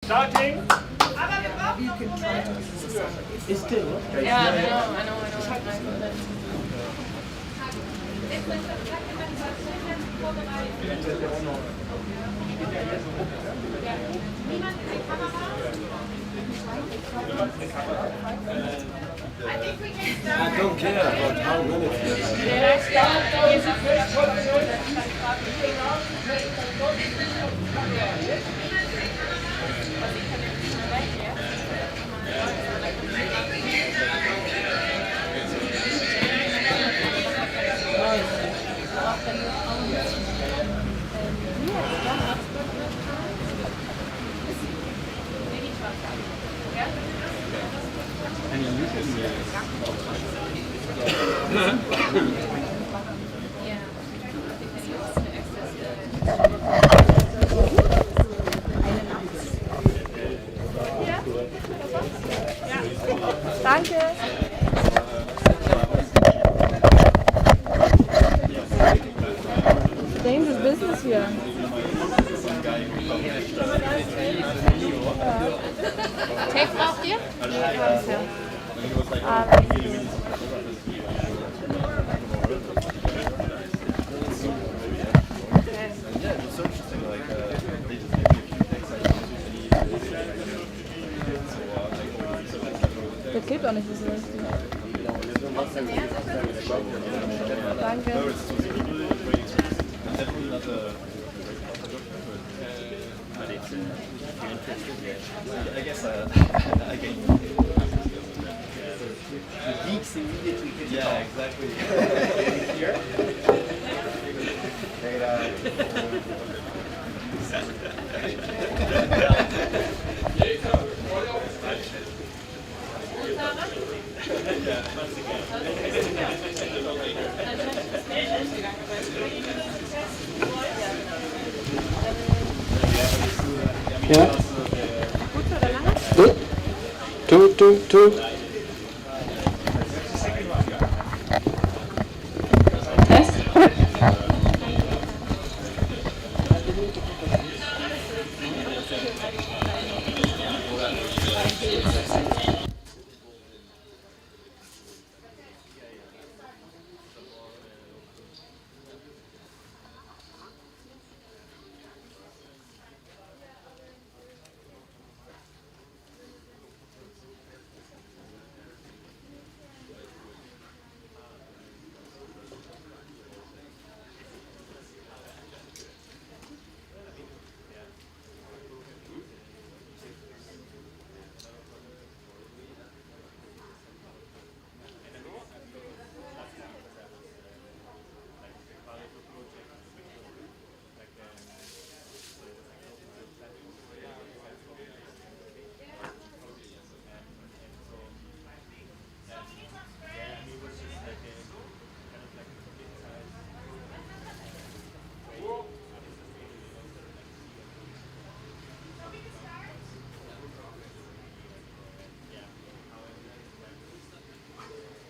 Starting. You can try to use the sound. It's still. Yeah, I know. I think we can start. I don't care about how well it feels. Danke. Dangerous business here. Tape braucht ihr? Das geht doch nicht, so richtig. Danke. I guess I can. The geeks immediately hit the top. Exactly. Here. Data. Ja. Gut. Two. Test.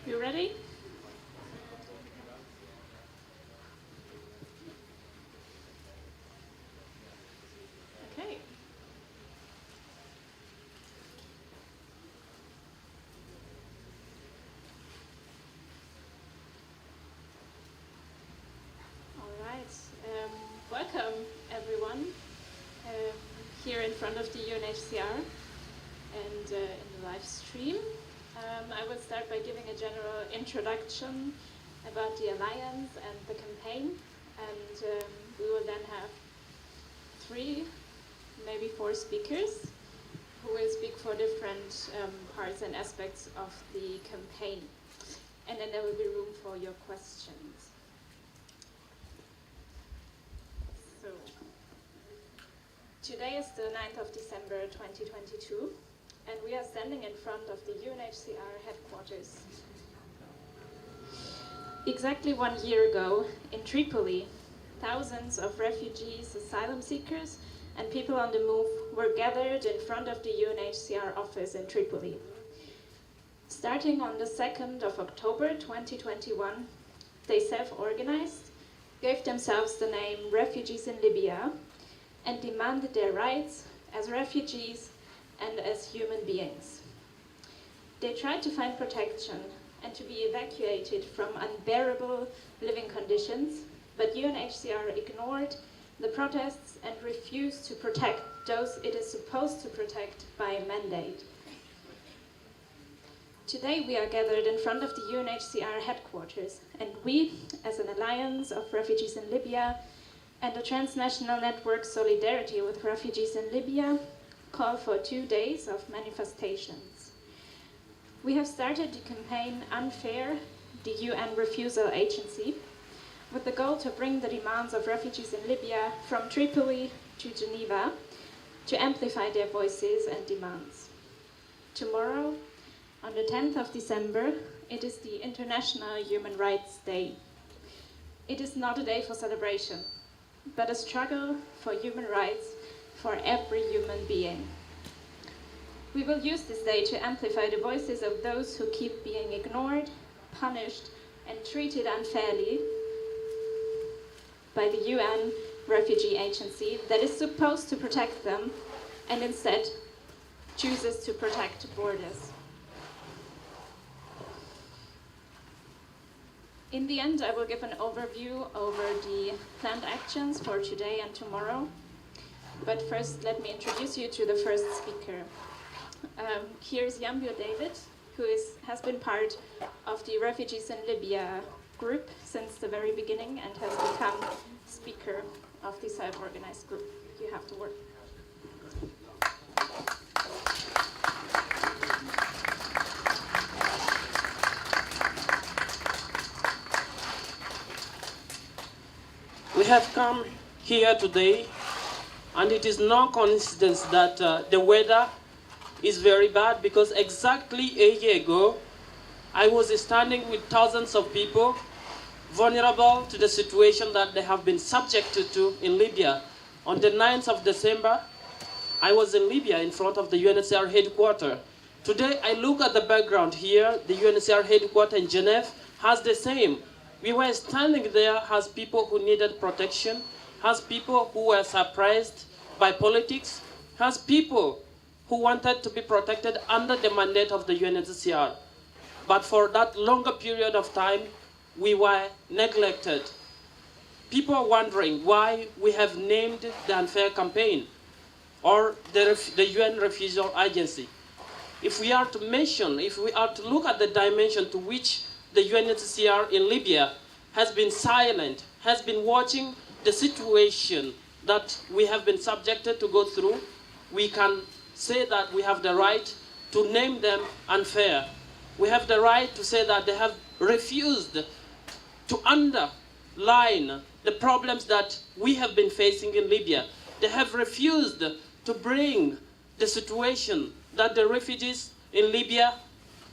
You ready? Okay. All right. Welcome, everyone, here in front of the UNHCR and in the live stream. I will start by giving a general introduction about the Alliance and the campaign, and we will then have 3, maybe 4 speakers who will speak for different parts and aspects of the campaign. And then there will be room for your questions. So, today is the 9th of December 2022. And we are standing in front of the UNHCR headquarters. Exactly 1 year ago, in Tripoli, thousands of refugees, asylum seekers, and people on the move were gathered in front of the UNHCR office in Tripoli. Starting on the 2nd of October 2021, they self-organized, gave themselves the name Refugees in Libya, and demanded their rights as refugees, and as human beings. They tried to find protection and to be evacuated from unbearable living conditions, but UNHCR ignored the protests and refused to protect those it is supposed to protect by mandate. Today we are gathered in front of the UNHCR headquarters, and we, as an alliance of refugees in Libya and a transnational network Solidarity with Refugees in Libya, call for 2 days of manifestations. We have started the campaign Unfair, the UN Refusal Agency, with the goal to bring the demands of refugees in Libya from Tripoli to Geneva to amplify their voices and demands. Tomorrow, on the 10th of December, it is the International Human Rights Day. It is not a day for celebration, but a struggle for human rights for every human being. We will use this day to amplify the voices of those who keep being ignored, punished, and treated unfairly by the UN Refugee Agency that is supposed to protect them and instead chooses to protect borders. In the end, I will give an overview over the planned actions for today and tomorrow. But first, let me introduce you to the first speaker. Here's Yambio David, who has been part of the Refugees in Libya group since the very beginning and has become speaker of the self-organized group. You have the word. We have come here today, and it is no coincidence that the weather is very bad, because exactly a year ago, I was standing with thousands of people vulnerable to the situation that they have been subjected to in Libya. On the 9th of December, I was in Libya in front of the UNHCR headquarters. Today, I look at the background here, the UNHCR headquarters in Geneva has the same. We were standing there as people who needed protection, as people who were surprised by politics, as people who wanted to be protected under the mandate of the UNHCR. But for that longer period of time, we were neglected. People are wondering why we have named the Unfair campaign or the UN Refusal Agency. If we are to mention, if we are to look at the dimension to which the UNHCR in Libya has been silent, has been watching the situation that we have been subjected to go through, we can say that we have the right to name them unfair. We have the right to say that they have refused to underline the problems that we have been facing in Libya. They have refused to bring the situation that the refugees in Libya,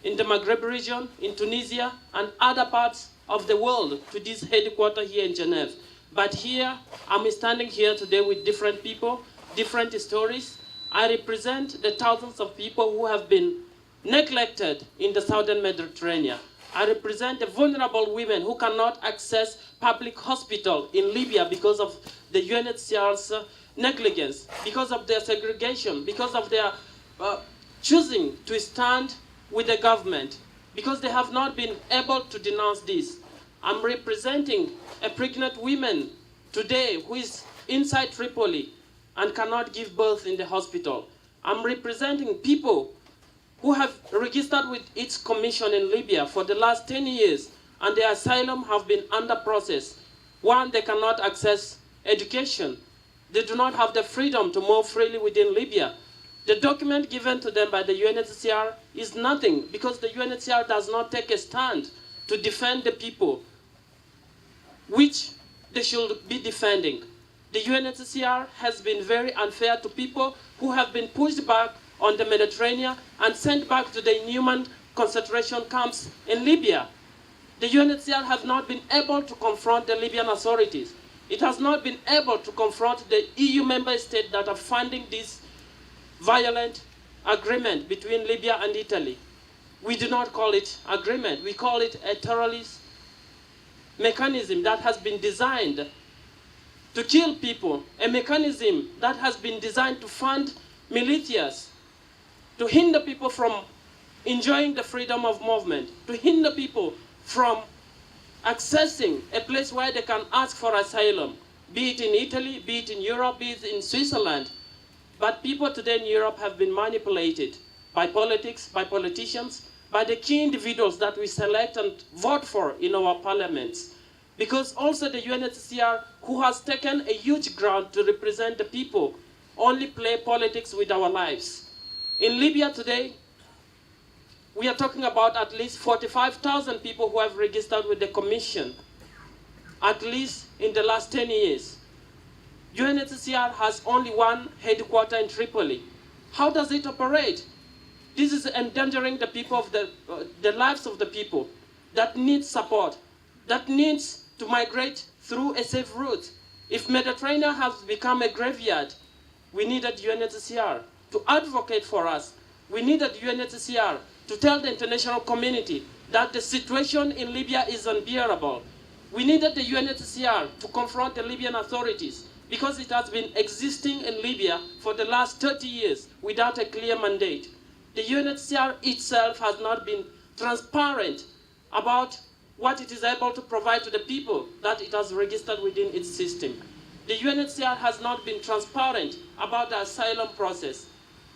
in the Maghreb region, in Tunisia, and other parts of the world to this headquarters here in Geneva. But here, I'm standing here today with different people, different stories. I represent the thousands of people who have been neglected in the southern Mediterranean. I represent the vulnerable women who cannot access public hospital in Libya because of the UNHCR's negligence, because of their segregation, because of their choosing to stand with the government, because they have not been able to denounce this. I'm representing a pregnant woman today who is inside Tripoli and cannot give birth in the hospital. I'm representing people who have registered with its commission in Libya for the last 10 years, and their asylum have been under process. One, they cannot access education. They do not have the freedom to move freely within Libya. The document given to them by the UNHCR is nothing, because the UNHCR does not take a stand to defend the people which they should be defending. The UNHCR has been very unfair to people who have been pushed back on the Mediterranean and sent back to the inhuman concentration camps in Libya. The UNHCR has not been able to confront the Libyan authorities. It has not been able to confront the EU member states that are funding this violent agreement between Libya and Italy. We do not call it agreement. We call it a terrorist mechanism that has been designed to kill people, a mechanism that has been designed to fund militias, to hinder people from enjoying the freedom of movement, to hinder people from accessing a place where they can ask for asylum, be it in Italy, be it in Europe, be it in Switzerland. But people today in Europe have been manipulated by politics, by politicians, by the key individuals that we select and vote for in our parliaments. Because also the UNHCR, who has taken a huge ground to represent the people, only play politics with our lives. In Libya today, we are talking about at least 45,000 people who have registered with the Commission, at least in the last 10 years. UNHCR has only one headquarters in Tripoli. How does it operate? This is endangering the people of the lives of the people that need support, that needs to migrate through a safe route. If Mediterranean has become a graveyard, we needed UNHCR to advocate for us. We needed UNHCR to tell the international community that the situation in Libya is unbearable. We needed the UNHCR to confront the Libyan authorities because it has been existing in Libya for the last 30 years without a clear mandate. The UNHCR itself has not been transparent about what it is able to provide to the people that it has registered within its system. The UNHCR has not been transparent about the asylum process.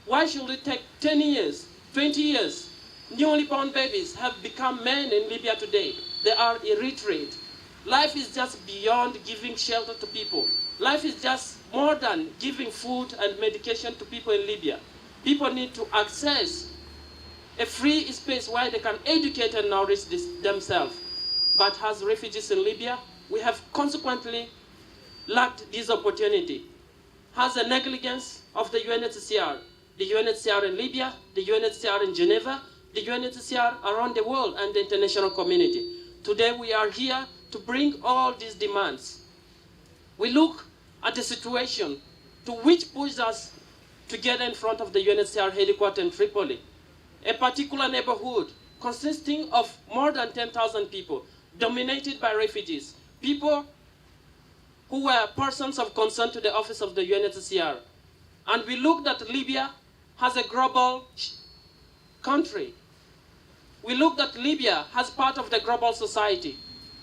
Why should it take 10 years, 20 years? Newly born babies have become men in Libya today. They are illiterate. Life is just beyond giving shelter to people. Life is just more than giving food and medication to people in Libya. People need to access a free space where they can educate and nourish themselves. But as refugees in Libya, we have consequently lacked this opportunity. As a negligence of the UNHCR in Libya, the UNHCR in Geneva, the UNHCR around the world, and the international community. Today we are here to bring all these demands. We look at the situation to which pushed us to get in front of the UNHCR headquarters in Tripoli, a particular neighborhood consisting of more than 10,000 people, dominated by refugees, people who were persons of concern to the office of the UNHCR. And we looked at Libya as a global country. We looked at Libya as part of the global society.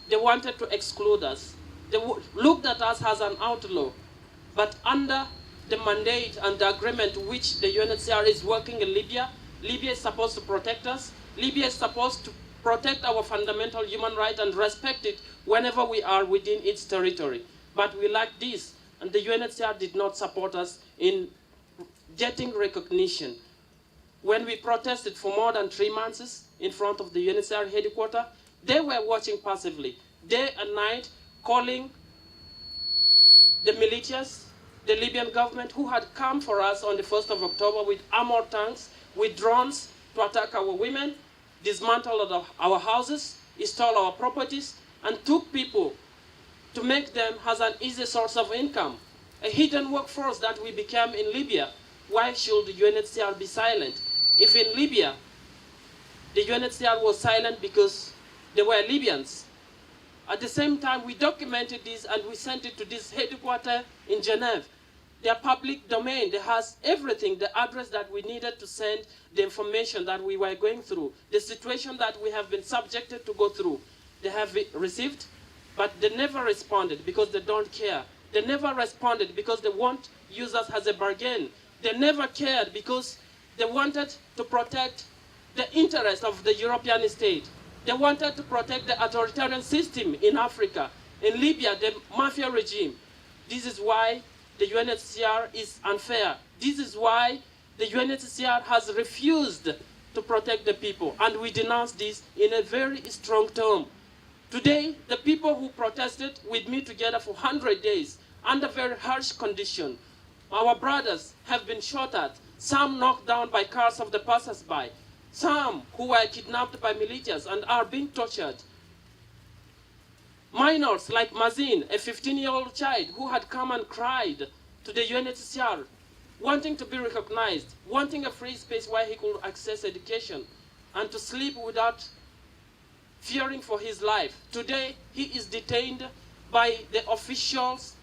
They wanted to exclude us. They looked at us as an outlaw. But under the mandate and the agreement which the UNHCR is working in Libya, Libya is supposed to protect us. Libya is supposed to protect our fundamental human rights and respect it whenever we are within its territory. But we lack this, and the UNHCR did not support us in getting recognition. When we protested for more than 3 months in front of the UNHCR headquarters, they were watching passively, day and night, calling the militias, the Libyan government, who had come for us on the 1st of October with armored tanks, with drones to attack our women, dismantle our houses, stole our properties, and took people to make them as an easy source of income. A hidden workforce that we became in Libya. Why should the UNHCR be silent? If in Libya, the UNHCR was silent because they were Libyans. At the same time, we documented this and we sent it to this headquarters in Geneva. Their public domain, they has everything, the address that we needed to send the information that we were going through, the situation that we have been subjected to go through. They have received, but they never responded because they don't care. They never responded because they want users as a bargain. They never cared because they wanted to protect the interest of the European state. They wanted to protect the authoritarian system in Africa, in Libya, the mafia regime. This is why the UNHCR is unfair. This is why the UNHCR has refused to protect the people, and we denounce this in a very strong term. Today, the people who protested with me together for 100 days under very harsh conditions, our brothers have been shot at, some knocked down by cars of the passers-by, some who were kidnapped by militias and are being tortured. Minors like Mazin, a 15-year-old child who had come and cried to the UNHCR, wanting to be recognized, wanting a free space where he could access education and to sleep without fearing for his life. Today, he is detained by the officials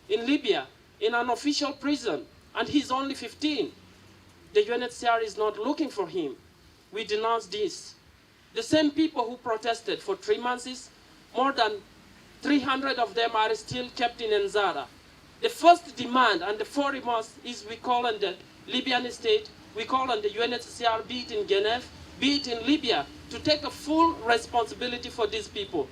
in Libya in an official prison, and he's only 15. the UNHCR is not looking for him. We denounce this. The same people who protested for 3 months, more than 300 of them are still kept in Nzara. The first demand and the foremost is we call on the Libyan state, we call on the UNHCR, be it in Geneva, be it in Libya, to take a full responsibility for these people,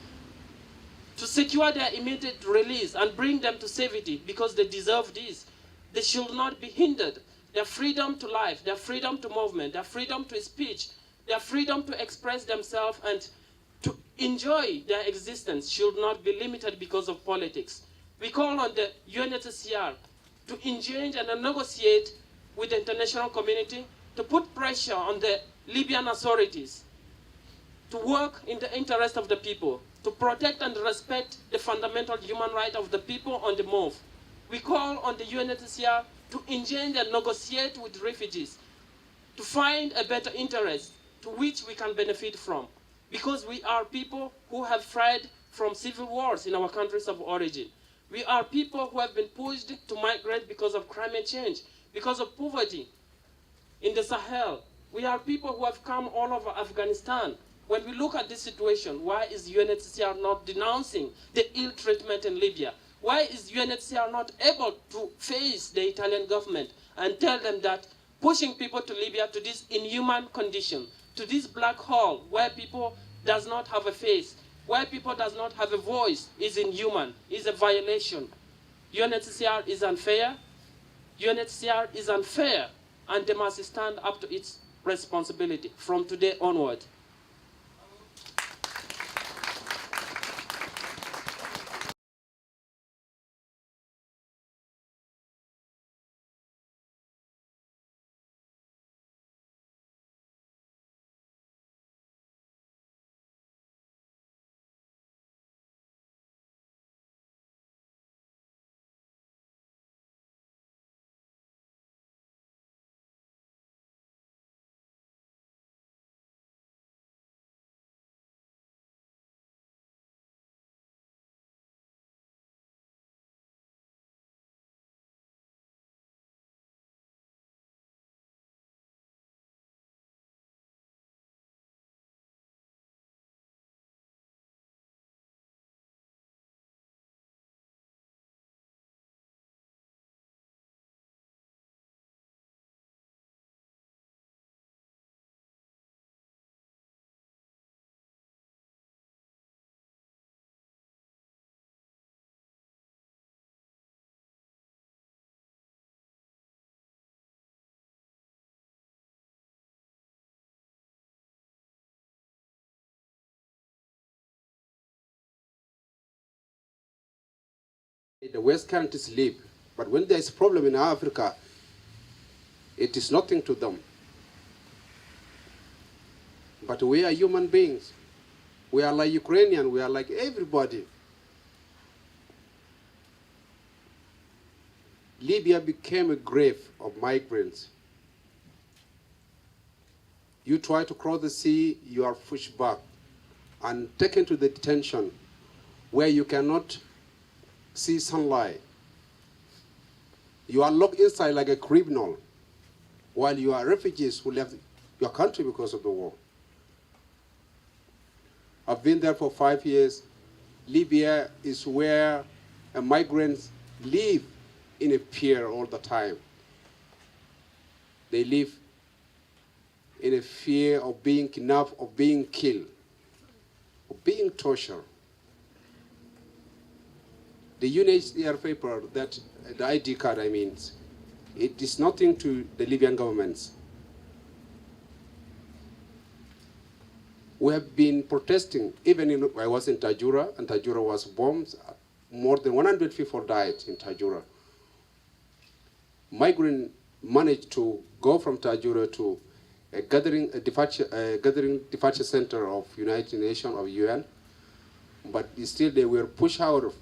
to secure their immediate release and bring them to safety because they deserve this. They should not be hindered. Their freedom to life, their freedom to movement, their freedom to speech, their freedom to express themselves and to enjoy their existence should not be limited because of politics. We call on the UNHCR to engage and negotiate with the international community to put pressure on the Libyan authorities to work in the interest of the people, to protect and respect the fundamental human right of the people on the move. We call on the UNHCR to engage and negotiate with refugees, to find a better interest to which we can benefit from, because we are people who have fled from civil wars in our countries of origin. We are people who have been pushed to migrate because of climate change, because of poverty in the Sahel. We are people who have come all over Afghanistan. When we look at this situation, why is UNHCR not denouncing the ill treatment in Libya? Why is UNHCR not able to face the Italian government and tell them that pushing people to Libya to this inhuman condition, to this black hole where people does not have a face, where people does not have a voice, is inhuman, is a violation. UNHCR is unfair. UNHCR is unfair, and they must stand up to its responsibility from today onward. The West can't sleep, but when there is a problem in Africa, it is nothing to them. But we are human beings. We are like Ukrainian, we are like everybody. Libya became a grave of migrants. You try to cross the sea, you are pushed back and taken to the detention where you cannot see sunlight. You are locked inside like a criminal while you are refugees who left your country because of the war. I've been there for 5 years. Libya is where migrants live in a fear all the time. They live in a fear of being kidnapped, of being killed, of being tortured. The UNHCR paper, that the ID card, I mean, it is nothing to the Libyan governments. We have been protesting, even I was in Tajura, and Tajura was bombed. More than 100 people died in Tajura. Migrants managed to go from Tajura to a departure center of United Nations, of UN, but still they were pushed out of,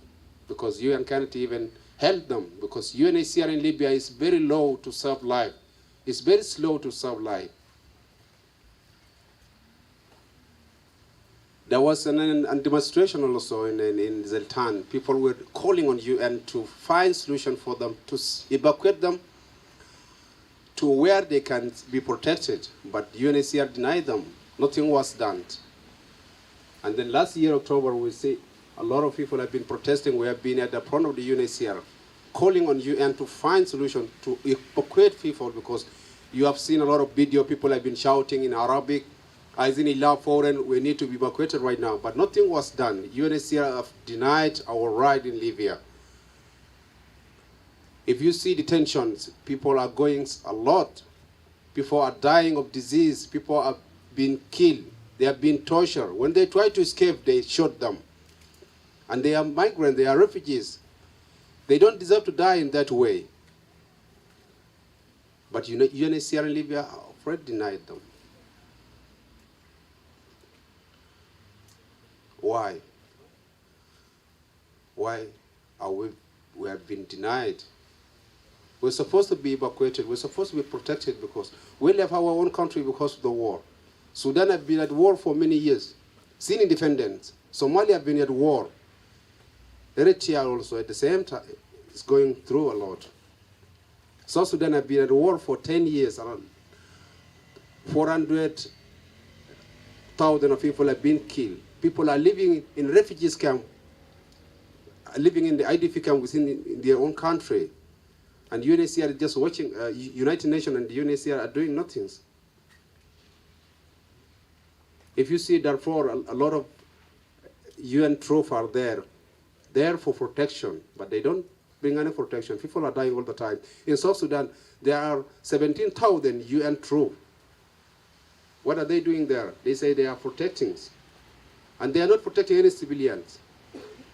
because UN can't even help them, because UNHCR in Libya is very low to serve life. It's very slow to serve life. There was a demonstration also in Zeltan. People were calling on UN to find solution for them, to evacuate them to where they can be protected, but UNHCR denied them. Nothing was done. And then last year, October, we see a lot of people have been protesting. We have been at the front of the UNHCR, calling on UN to find solution to evacuate people, because you have seen a lot of video, people have been shouting in Arabic, as in Illah foreign, we need to be evacuated right now. But nothing was done. UNHCR have denied our right in Libya. If you see detentions, people are going a lot. People are dying of disease. People are being killed. They have been tortured. When they try to escape, they shoot them. And they are migrants, they are refugees. They don't deserve to die in that way. But UNHCR in Libya already denied them. Why? Why are we have been denied? We're supposed to be evacuated. We're supposed to be protected because we left our own country because of the war. Sudan have been at war for many years, seen independence. Somalia have been at war. Eritrea also at the same time is going through a lot. South Sudan have been at war for 10 years. Around 400,000 of people have been killed. People are living in refugees camp, living in the IDP camp within their own country. And UNHCR is just watching, United Nations and the UNHCR are doing nothing. If you see Darfur, a lot of UN troops are there for protection, but they don't bring any protection. People are dying all the time. In South Sudan, there are 17,000 UN troops. What are they doing there? They say they are protecting. And they are not protecting any civilians.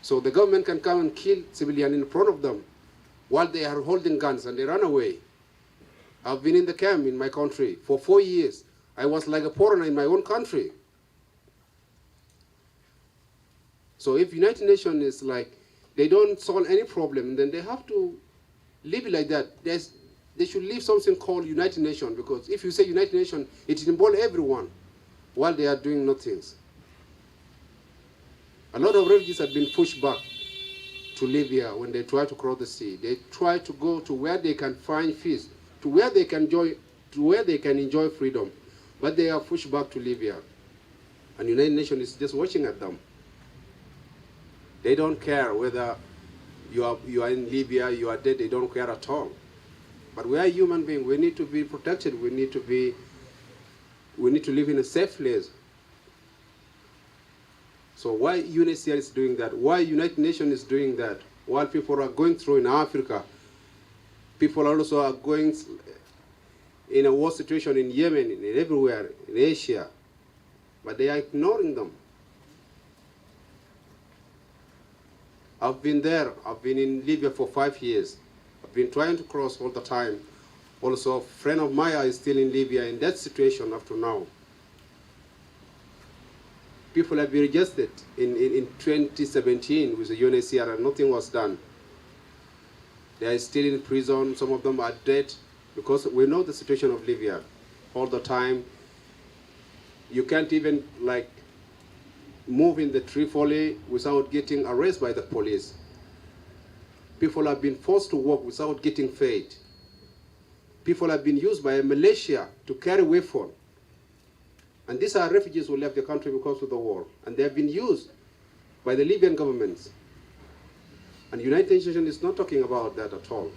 So the government can come and kill civilians in front of them while they are holding guns and they run away. I've been in the camp in my country for 4 years. I was like a foreigner in my own country. So if United Nations is like, they don't solve any problem, then they have to leave it like that. They should leave something called United Nations, because if you say United Nations, it involves everyone while they are doing nothing. A lot of refugees have been pushed back to Libya when they try to cross the sea. They try to go to where they can find peace, to where they can enjoy freedom. But they are pushed back to Libya. And United Nations is just watching at them. They don't care whether you are in Libya, you are dead, they don't care at all. But we are human beings, we need to be protected, we need to live in a safe place. So why UNHCR is doing that? Why United Nations is doing that? While people are going through in Africa, people also are going in a war situation in Yemen, in everywhere, in Asia, but they are ignoring them. I've been there, I've been in Libya for 5 years. I've been trying to cross all the time. Also, a friend of mine is still in Libya in that situation up to now. People have been registered in 2017 with the UNHCR and nothing was done. They are still in prison, some of them are dead, because we know the situation of Libya all the time. You can't even move in the Tripoli without getting arrested by the police. People have been forced to work without getting paid. People have been used by a militia to carry weapons. And these are refugees who left the country because of the war. And they have been used by the Libyan governments. And the United Nations is not talking about that at all.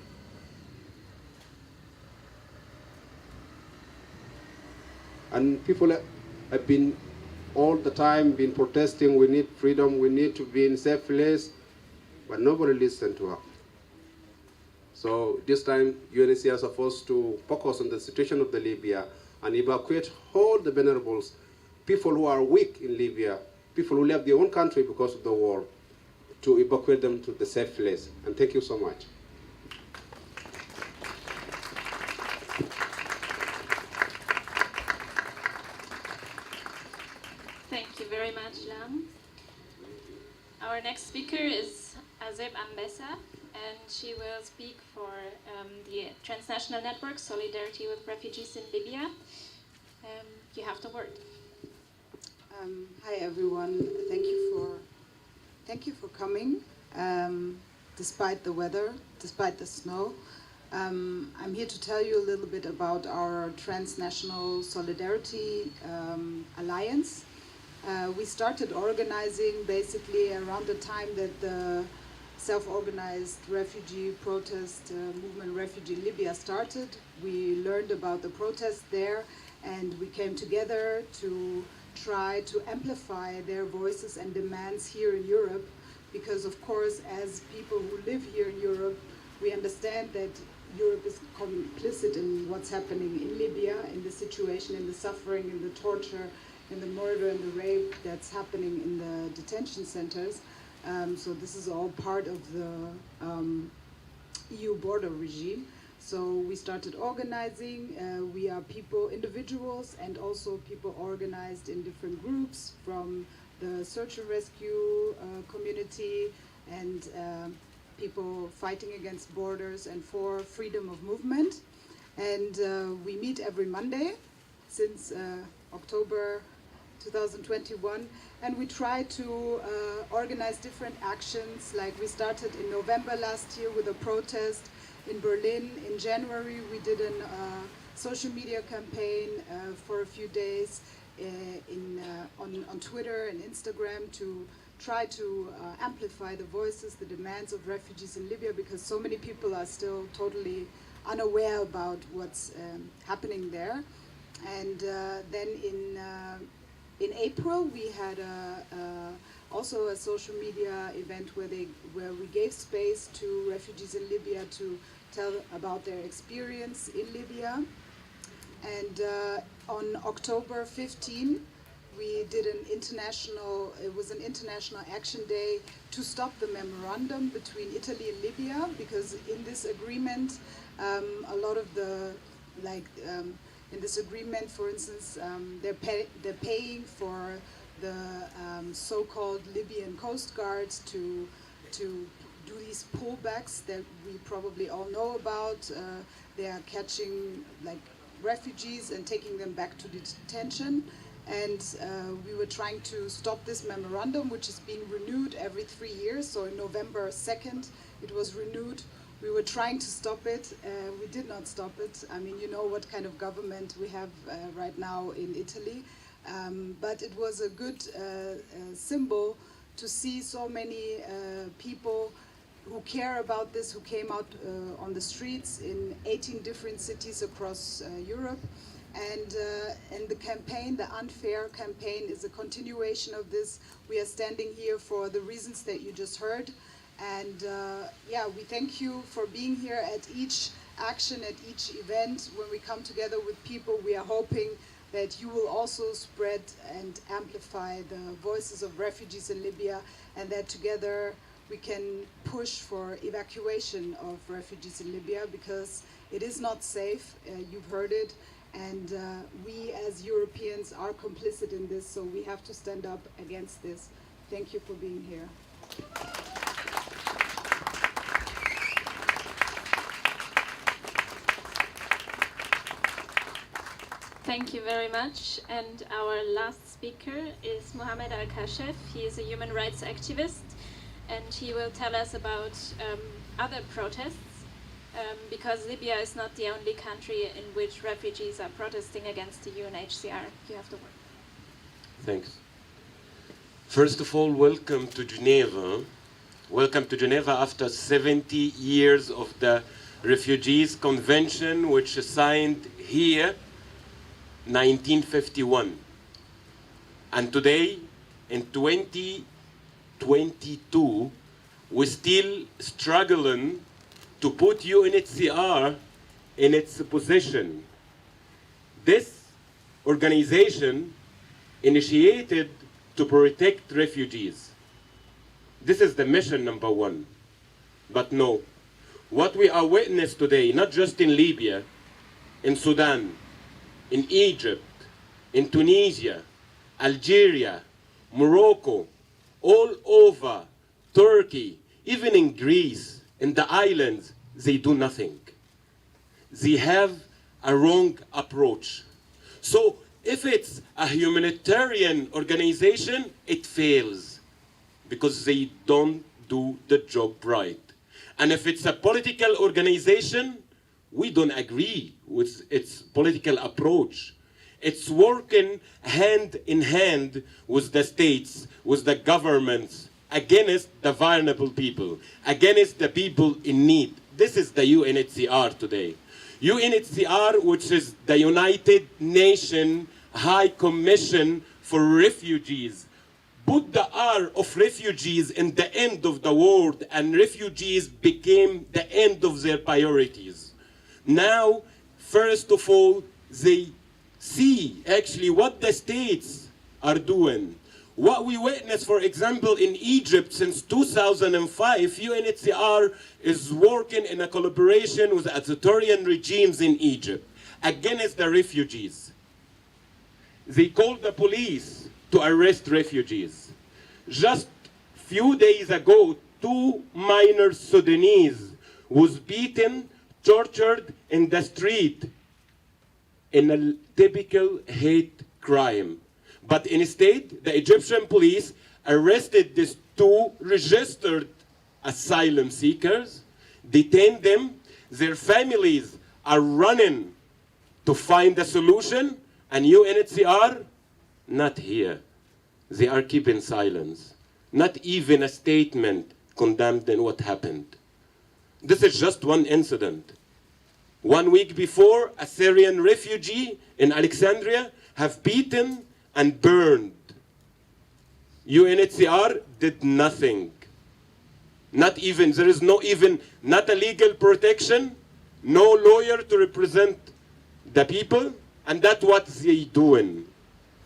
And people have been all the time been protesting, we need freedom, we need to be in a safe place, but nobody listened to her. So this time, UNHCR is supposed to focus on the situation of the Libya and evacuate all the vulnerables, people who are weak in Libya, people who left their own country because of the war, to evacuate them to the safe place. And thank you so much. Thank you very much, Luam. Our next speaker is Azeb Ambessa, and she will speak for the transnational network Solidarity with Refugees in Libya. You have the word. Hi everyone. Thank you for coming. Despite the weather, despite the snow, I'm here to tell you a little bit about our transnational solidarity alliance. We started organizing basically around the time that the self-organized refugee protest movement Refugee Libya started. We learned about the protest there, and we came together to try to amplify their voices and demands here in Europe, because of course, as people who live here in Europe, we understand that Europe is complicit in what's happening in Libya, in the situation, in the suffering, in the torture, in the murder and the rape that's happening in the detention centers. So this is all part of the EU border regime. So we started organizing. We are people, individuals, and also people organized in different groups, from the search and rescue community and people fighting against borders and for freedom of movement. And we meet every Monday since October 2021, and we try to organize different actions. Like we started in November last year with a protest in Berlin. In January we did a social media campaign for a few days on Twitter and Instagram to try to amplify the voices, the demands of refugees in Libya, because so many people are still totally unaware about what's happening there. And then in April we had also a social media event where we gave space to refugees in Libya to tell about their experience in Libya. And on October 15, we did it was an international action day to stop the memorandum between Italy and Libya, because in this agreement, a lot of the, in this agreement, for instance, they're paying for the so-called Libyan Coast Guards to do these pullbacks that we probably all know about. They are catching refugees and taking them back to detention. And we were trying to stop this memorandum, which is being renewed every 3 years. So in November 2nd, it was renewed. We were trying to stop it. We did not stop it. I mean, you know what kind of government we have right now in Italy. But it was a good symbol to see so many people who care about this, who came out on the streets in 18 different cities across Europe. And the campaign, the Unfair campaign, is a continuation of this. We are standing here for the reasons that you just heard. And yeah, we thank you for being here at each action, at each event. When we come together with people, we are hoping that you will also spread and amplify the voices of refugees in Libya, and that together we can push for evacuation of refugees in Libya, because it is not safe. You've heard it. And we as Europeans are complicit in this, so we have to stand up against this. Thank you for being here. Thank you very much. And our last speaker is Mohammed Al-Kashef. He is a human rights activist, and he will tell us about other protests. Because Libya is not the only country in which refugees are protesting against the UNHCR. You have the word. Thanks. First of all, welcome to Geneva. Welcome to Geneva after 70 years of the Refugees Convention, which is signed here, 1951. And today, in 2022, we're still struggling to put UNHCR in its position. This organization initiated to protect refugees. This is the mission number one. But no, what we are witness today, not just in Libya, in Sudan, in Egypt, in Tunisia, Algeria, Morocco, all over, Turkey, even in Greece, in the islands, they do nothing. They have a wrong approach. So if it's a humanitarian organization, it fails because they don't do the job right. And if it's a political organization, we don't agree with its political approach. It's working hand in hand with the states, with the governments, against the vulnerable people, against the people in need. This is the UNHCR today. UNHCR, which is the United Nations High Commission for Refugees, put the R of refugees in the end of the world, and refugees became the end of their priorities. Now, first of all, they see actually what the states are doing. What we witness, for example, in Egypt since 2005, UNHCR is working in a collaboration with authoritarian regimes in Egypt against the refugees. They called the police to arrest refugees. Just few days ago, 2 minor Sudanese was beaten, tortured in the street in a typical hate crime. But instead, the Egyptian police arrested these 2 registered asylum seekers, detained them. Their families are running to find a solution, and UNHCR, not here. They are keeping silence. Not even a statement condemning what happened. This is just one incident. 1 week before, a Syrian refugee in Alexandria have beaten and burned. UNHCR did nothing. Not even, there is not a legal protection, no lawyer to represent the people, and that's what they doing.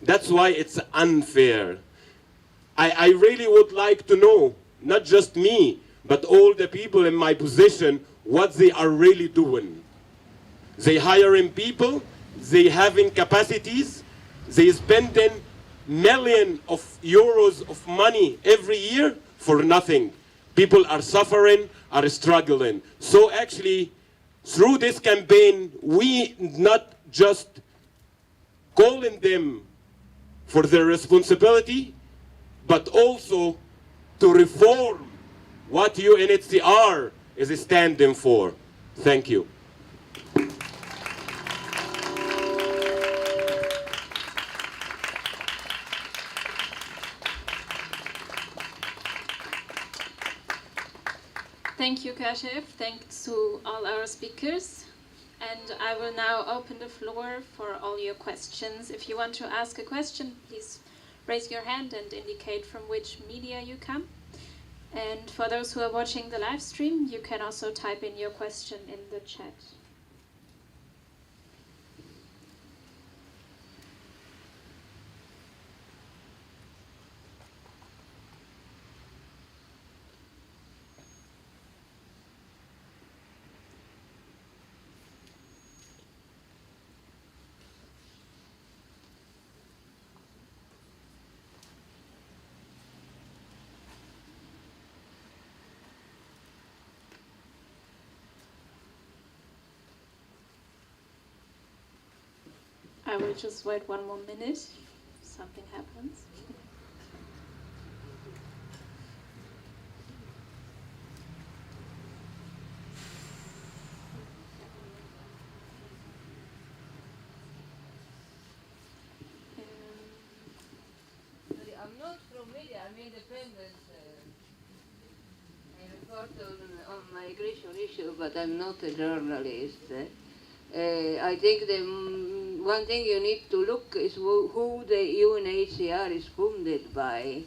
That's why it's unfair. I really would like to know, not just me, but all the people in my position, what they are really doing. They hiring people, they having capacities, they spending millions of euros of money every year for nothing. People are suffering, are struggling. So actually, through this campaign, we not just calling them for their responsibility, but also to reform what UNHCR is standing for. Thank you. Thank you, Kashef. Thanks to all our speakers. And I will now open the floor for all your questions. If you want to ask a question, please raise your hand and indicate from which media you come. And for those who are watching the live stream, you can also type in your question in the chat. I will just wait 1 more minute if something happens. I'm not from media, I'm independent. I report on migration issue, but I'm not a journalist. I think the one thing you need to look is who the UNHCR is funded by.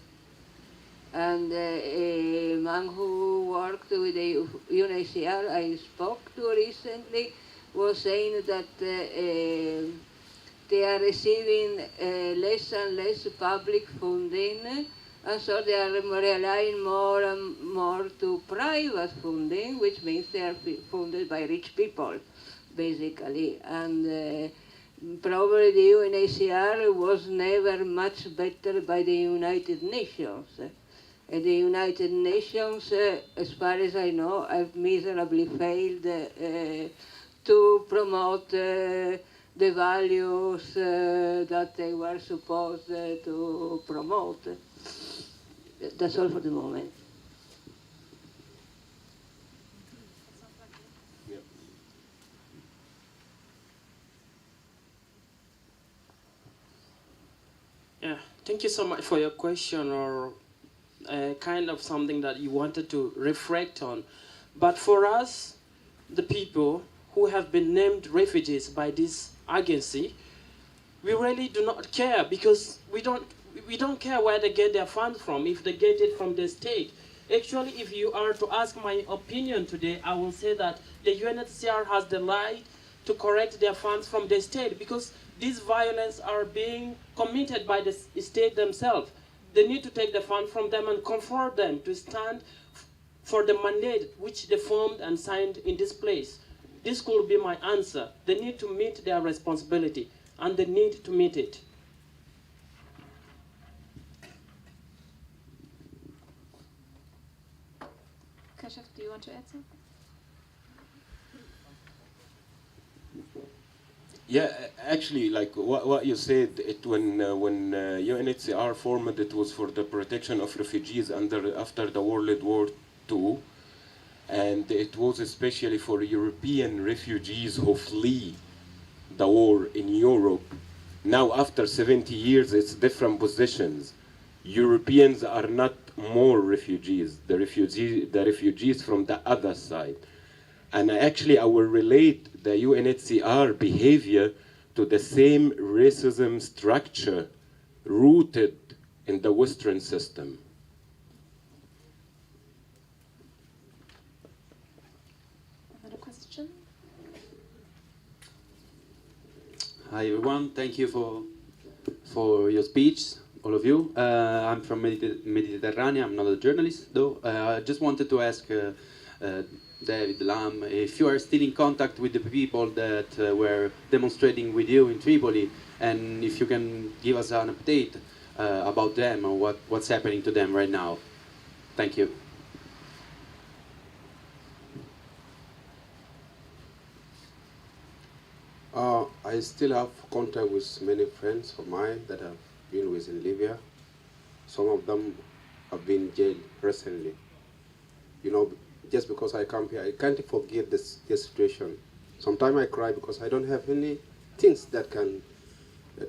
And a man who worked with the UNHCR I spoke to recently was saying that they are receiving less and less public funding, and so they are relying more and more to private funding, which means they are funded by rich people, basically. And probably the UNHCR was never much better by the United Nations. And the United Nations, as far as I know, have miserably failed to promote the values that they were supposed to promote. That's all for the moment. Thank you so much for your question, or kind of something that you wanted to reflect on. But for us, the people who have been named refugees by this agency, we really do not care, because we don't care where they get their funds from, if they get it from the state. Actually, if you are to ask my opinion today, I will say that the UNHCR has the right to correct their funds from the state, because these violence are being committed by the state themselves. They need to take the fund from them and comfort them to stand for the mandate which they formed and signed in this place. This could be my answer. They need to meet their responsibility, and they need to meet it. Kashef, do you want to add something? Yeah, actually, like what you said, when UNHCR formed, it was for the protection of refugees after the World War II, and it was especially for European refugees who flee the war in Europe. Now, after 70 years, it's different positions. Europeans are not more refugees. The refugees from the other side. And actually, I will relate the UNHCR behavior to the same racism structure rooted in the Western system. Another question? Hi everyone, thank you for your speech, all of you. I'm from Mediterranean, I'm not a journalist though. I just wanted to ask David Lam, if you are still in contact with the people that were demonstrating with you in Tripoli, and if you can give us an update about them and what's happening to them right now. Thank you. I still have contact with many friends of mine that have been with in Libya. Some of them have been jailed recently. You know, just because I come here, I can't forget this situation. Sometimes I cry because I don't have any things that can,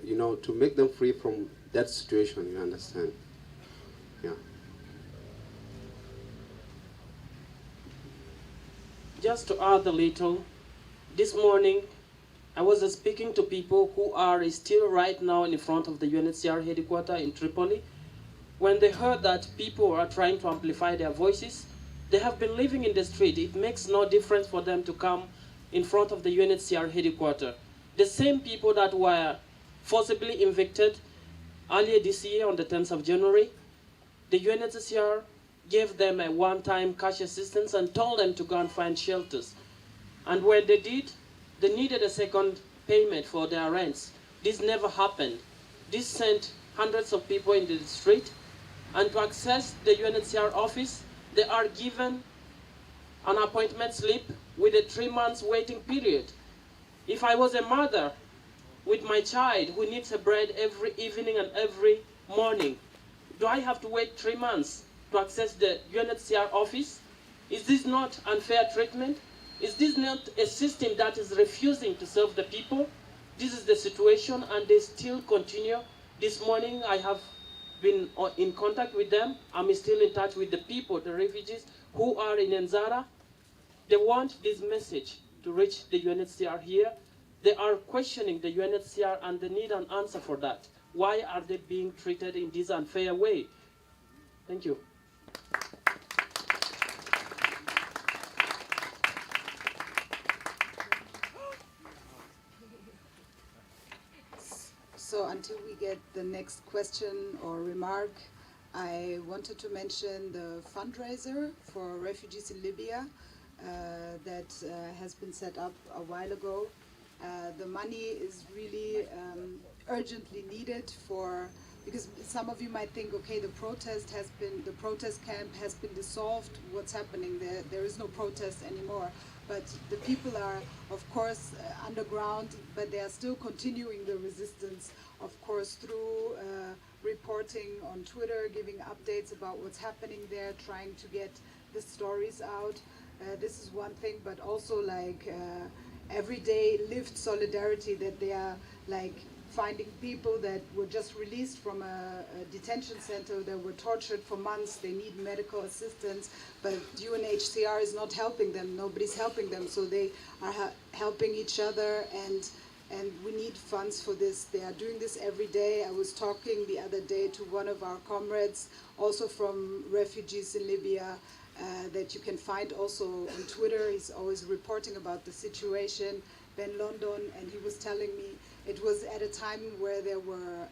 you know, to make them free from that situation, you understand? Yeah. Just to add a little, this morning I was speaking to people who are still right now in front of the UNHCR headquarters in Tripoli. When they heard that people are trying to amplify their voices, they have been living in the street. It makes no difference for them to come in front of the UNHCR headquarters. The same people that were forcibly evicted earlier this year on the 10th of January, the UNHCR gave them a one-time cash assistance and told them to go and find shelters. And when they did, they needed a second payment for their rents. This never happened. This sent hundreds of people into the street, and to access the UNHCR office, they are given an appointment slip with a 3 months waiting period. If I was a mother with my child who needs a bread every evening and every morning, do I have to wait 3 months to access the UNHCR office? Is this not unfair treatment? Is this not a system that is refusing to serve the people? This is the situation, and they still continue. This morning I have been in contact with them. I'm still in touch with the people, the refugees who are in Nzara. They want this message to reach the UNHCR here. They are questioning the UNHCR, and they need an answer for that. Why are they being treated in this unfair way? Thank you. So until we get the next question or remark, I wanted to mention the fundraiser for refugees in Libya that has been set up a while ago. The money is really urgently needed because some of you might think, okay, the protest camp has been dissolved. What's happening there? There is no protest anymore. But the people are, of course, underground, but they are still continuing the resistance, of course, through reporting on Twitter, giving updates about what's happening there, trying to get the stories out. This is one thing, but also like everyday lived solidarity, that they are like finding people that were just released from a detention center that were tortured for months. They need medical assistance, but UNHCR is not helping them. Nobody's helping them, so they are helping each other, and we need funds for this. They are doing this every day. I was talking the other day to one of our comrades, also from refugees in Libya, that you can find also on Twitter. He's always reporting about the situation, Ben London, and he was telling me it was at a time where there were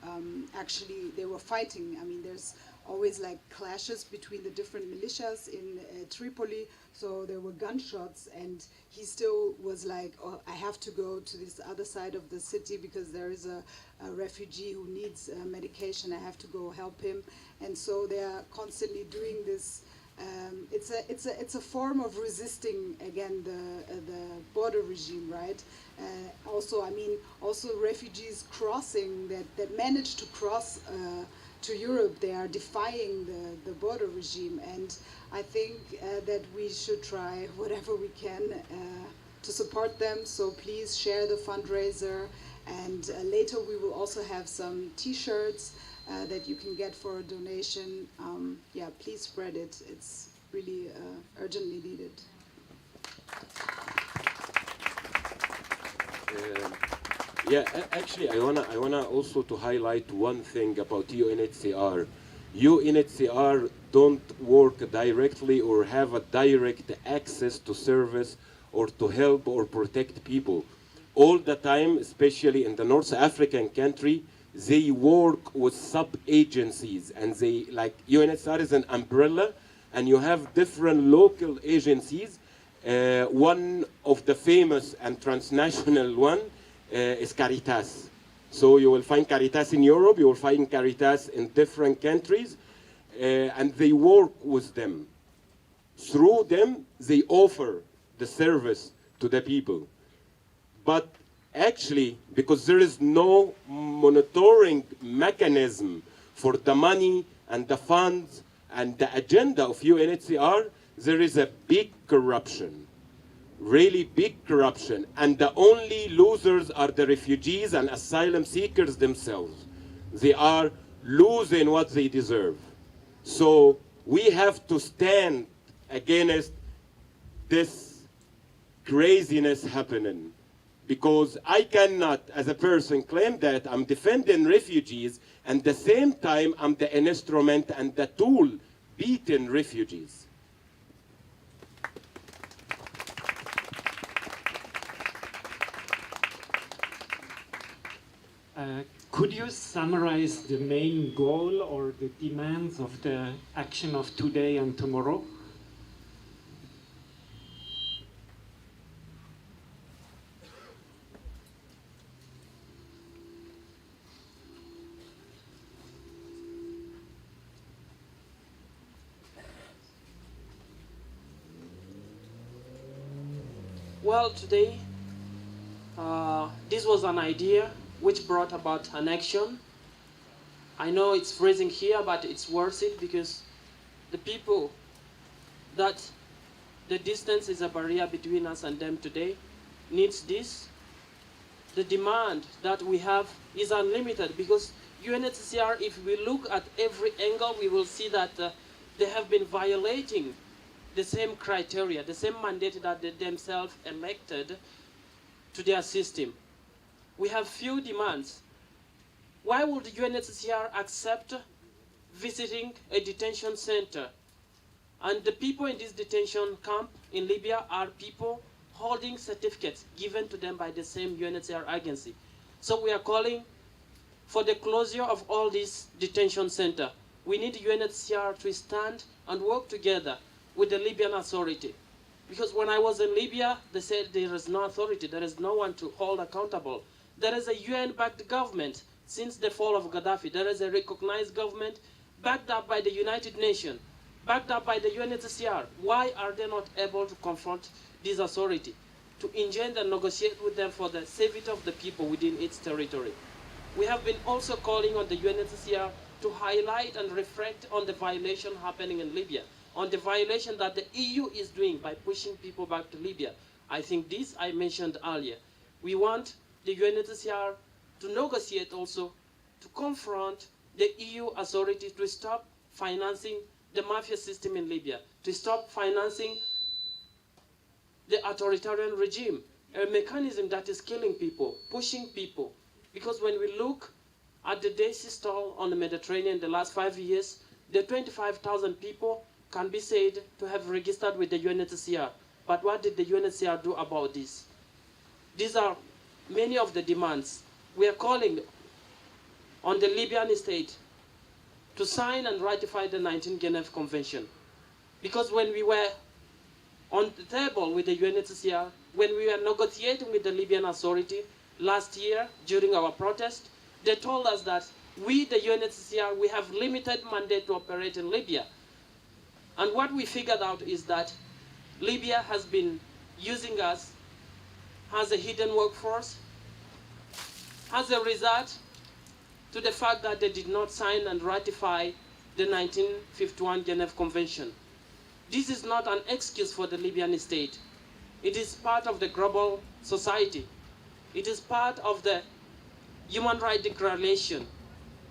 they were fighting. I mean, there's always like clashes between the different militias in Tripoli, so there were gunshots, and he still was like, oh, I have to go to this other side of the city because there is a refugee who needs medication. I have to go help him. And so they are constantly doing this. It's a form of resisting again the border regime, right? Also, I mean, also refugees crossing that manage to cross to Europe, they are defying the border regime, and I think that we should try whatever we can to support them. So please share the fundraiser, and later we will also have some T-shirts that you can get for a donation. Yeah, please spread it. It's really urgently needed. Actually, I wanna also to highlight one thing about UNHCR. UNHCR don't work directly or have a direct access to service or to help or protect people. All the time, especially in the North African country, they work with sub-agencies, and they, like UNHCR is an umbrella, and you have different local agencies. One of the famous and transnational one is Caritas. So you will find Caritas in Europe, you will find Caritas in different countries, and they work with them. Through them, they offer the service to the people. But actually, because there is no monitoring mechanism for the money and the funds and the agenda of UNHCR, there is a big corruption. Really big corruption, and the only losers are the refugees and asylum seekers themselves. They are losing what they deserve. So we have to stand against this craziness happening, because I cannot, as a person, claim that I'm defending refugees and at the same time I'm the instrument and the tool beating refugees. Could you summarize the main goal or the demands of the action of today and tomorrow? Well, today, this was an idea which brought about an action. I know it's freezing here, but it's worth it, because the people that the distance is a barrier between us and them today needs this. The demand that we have is unlimited, because UNHCR, if we look at every angle, we will see that they have been violating the same criteria, the same mandate that they themselves elected to their system. We have few demands. Why would the UNHCR accept visiting a detention center? And the people in this detention camp in Libya are people holding certificates given to them by the same UNHCR agency. So we are calling for the closure of all these detention centers. We need UNHCR to stand and work together with the Libyan authority. Because when I was in Libya, they said there is no authority, there is no one to hold accountable. There is a UN-backed government since the fall of Gaddafi. There is a recognized government backed up by the United Nations, backed up by the UNHCR. Why are they not able to confront this authority, to engender and negotiate with them for the safety of the people within its territory? We have been also calling on the UNHCR to highlight and reflect on the violation happening in Libya, on the violation that the EU is doing by pushing people back to Libya. I think this I mentioned earlier. We want the UNHCR to negotiate also, to confront the EU authorities to stop financing the mafia system in Libya, to stop financing the authoritarian regime, a mechanism that is killing people, pushing people. Because when we look at the Dead Sea toll on the Mediterranean the last 5 years, the 25,000 people can be said to have registered with the UNHCR. But what did the UNHCR do about this? These are many of the demands. We are calling on the Libyan state to sign and ratify the 19th Geneva Convention. Because when we were on the table with the UNHCR, when we were negotiating with the Libyan Authority last year during our protest, they told us that we, the UNHCR, we have limited mandate to operate in Libya. And what we figured out is that Libya has been using us as a hidden workforce, as a result to the fact that they did not sign and ratify the 1951 Geneva Convention. This is not an excuse for the Libyan state. It is part of the global society. It is part of the Human Rights Declaration,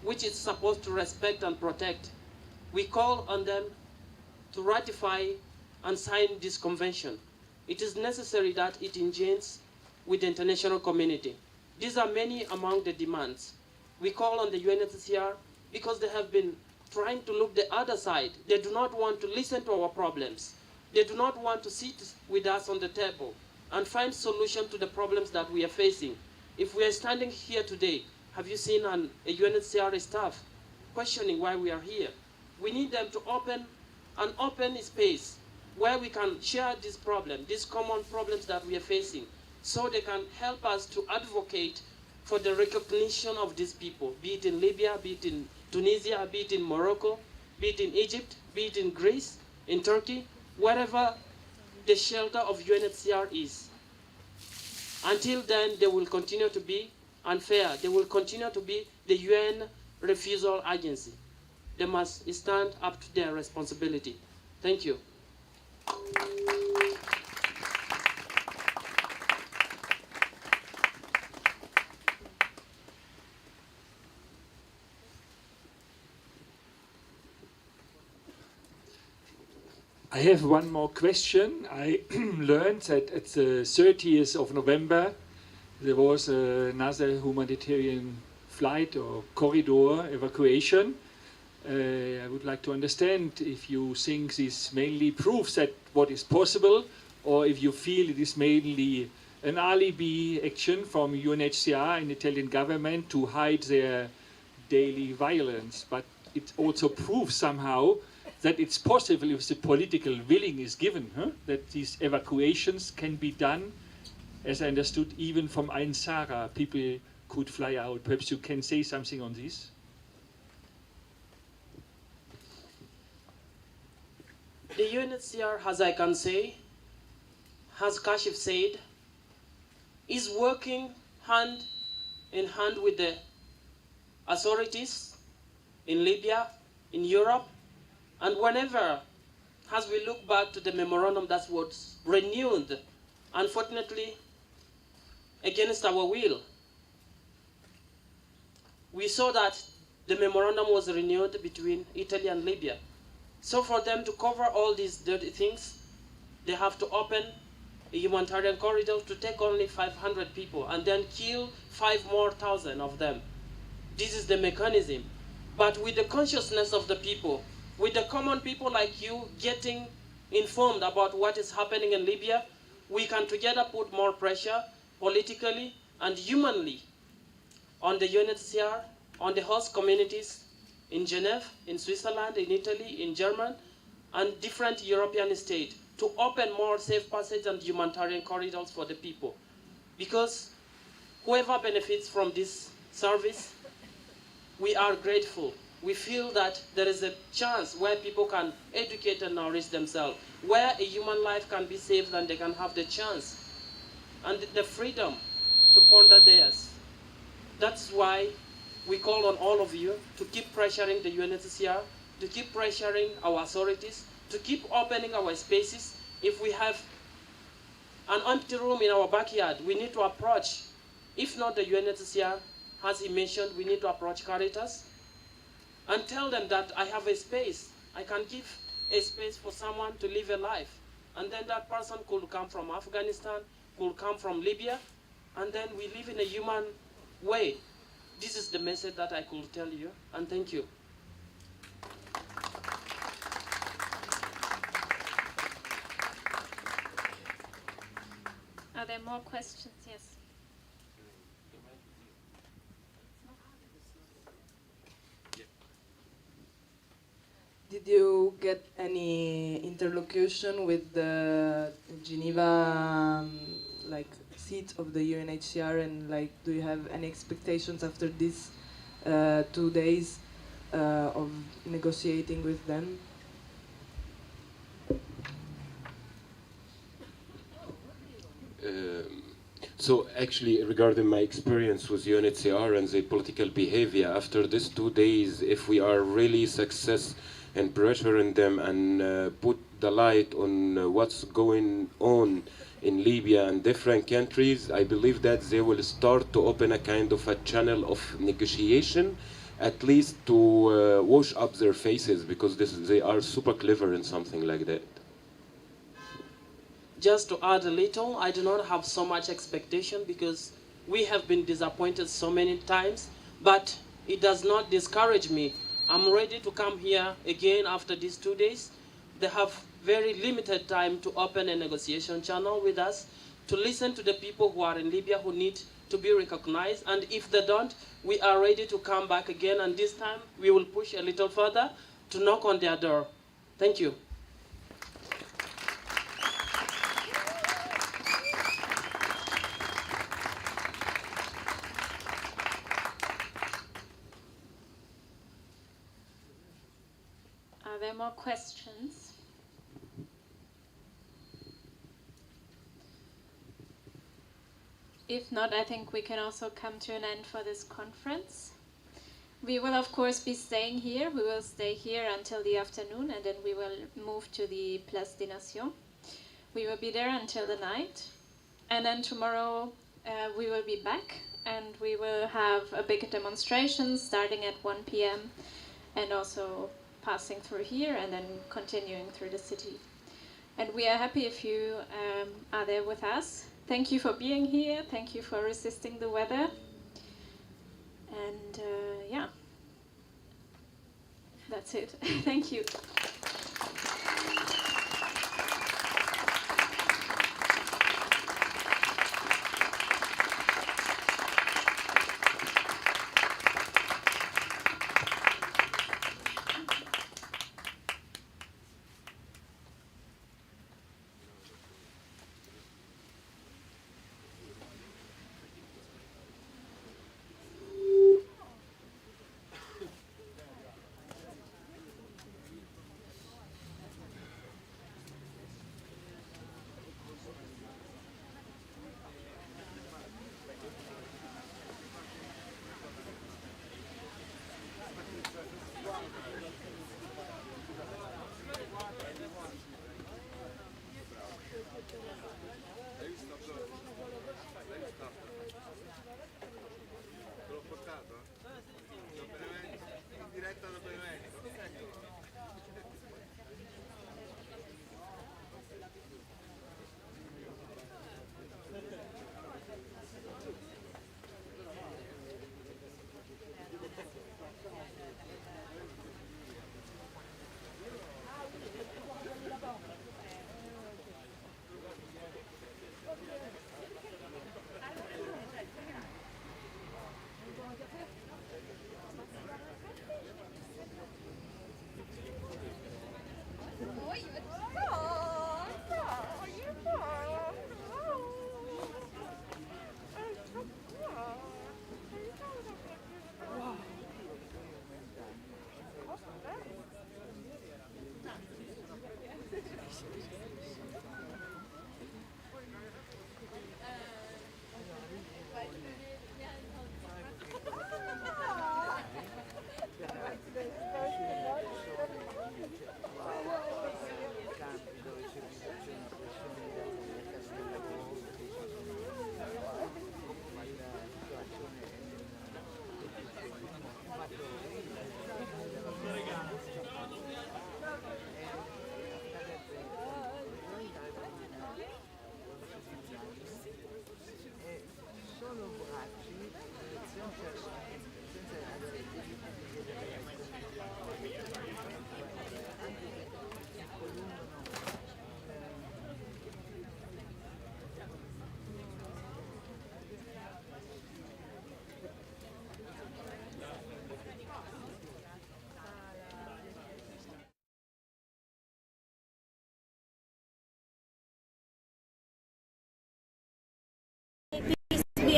which is supposed to respect and protect. We call on them to ratify and sign this convention. It is necessary that it engages with the international community. These are many among the demands. We call on the UNHCR because they have been trying to look the other side. They do not want to listen to our problems. They do not want to sit with us on the table and find solution to the problems that we are facing. If we are standing here today, have you seen a UNHCR staff questioning why we are here? We need them to open an open space where we can share this problem, these common problems that we are facing, so they can help us to advocate for the recognition of these people, be it in Libya, be it in Tunisia, be it in Morocco, be it in Egypt, be it in Greece, in Turkey, wherever the shelter of UNHCR is. Until then, they will continue to be unfair. They will continue to be the UN Refusal Agency. They must stand up to their responsibility. Thank you. I have one more question. I learned that at the 30th of November there was another humanitarian flight or corridor evacuation. I would like to understand if you think this mainly proves that what is possible, or if you feel it is mainly an alibi action from UNHCR and Italian government to hide their daily violence. But it also proves somehow that it's possible if the political willing is given, that these evacuations can be done, as I understood, even from Ain Sara, people could fly out. Perhaps you can say something on this? The UNHCR, as I can say, as Kashef said, is working hand in hand with the authorities in Libya, in Europe, and whenever, as we look back to the memorandum that was renewed, unfortunately, against our will, we saw that the memorandum was renewed between Italy and Libya. So for them to cover all these dirty things, they have to open a humanitarian corridor to take only 500 people and then kill 5,000 more of them. This is the mechanism. But with the consciousness of the people, with the common people like you getting informed about what is happening in Libya, we can together put more pressure politically and humanly on the UNHCR, on the host communities in Geneva, in Switzerland, in Italy, in Germany, and different European states to open more safe passage and humanitarian corridors for the people. Because whoever benefits from this service, we are grateful. We feel that there is a chance where people can educate and nourish themselves, where a human life can be saved and they can have the chance and the freedom to ponder theirs. That's why we call on all of you to keep pressuring the UNHCR, to keep pressuring our authorities, to keep opening our spaces. If we have an empty room in our backyard, we need to approach, if not the UNHCR, as he mentioned, we need to approach Caritas and tell them that I have a space. I can give a space for someone to live a life. And then that person could come from Afghanistan, could come from Libya, and then we live in a human way. This is the message that I could tell you, and thank you. Are there more questions? Yes. Did you get any interlocution with the Geneva like seat of the UNHCR, and like do you have any expectations after these 2 days of negotiating with them? So actually, regarding my experience with UNHCR and the political behavior after these 2 days, if we are really success in pressuring them and put the light on what's going on in Libya and different countries, I believe that they will start to open a kind of a channel of negotiation, at least to wash up their faces, because they are super clever in something like that. Just to add a little, I do not have so much expectation because we have been disappointed so many times, but it does not discourage me. I'm ready to come here again after these 2 days. They have very limited time to open a negotiation channel with us, to listen to the people who are in Libya who need to be recognized, and if they don't, we are ready to come back again, and this time we will push a little further to knock on their door. Thank you. Are there more questions? If not, I think we can also come to an end for this conference. We will, of course, be staying here. We will stay here until the afternoon, and then we will move to the Place des Nations. We will be there until the night. And then tomorrow we will be back, and we will have a big demonstration starting at 1 p.m. and also passing through here and then continuing through the city. And we are happy if you are there with us. Thank you for being here. Thank you for resisting the weather. And yeah, that's it. Thank you.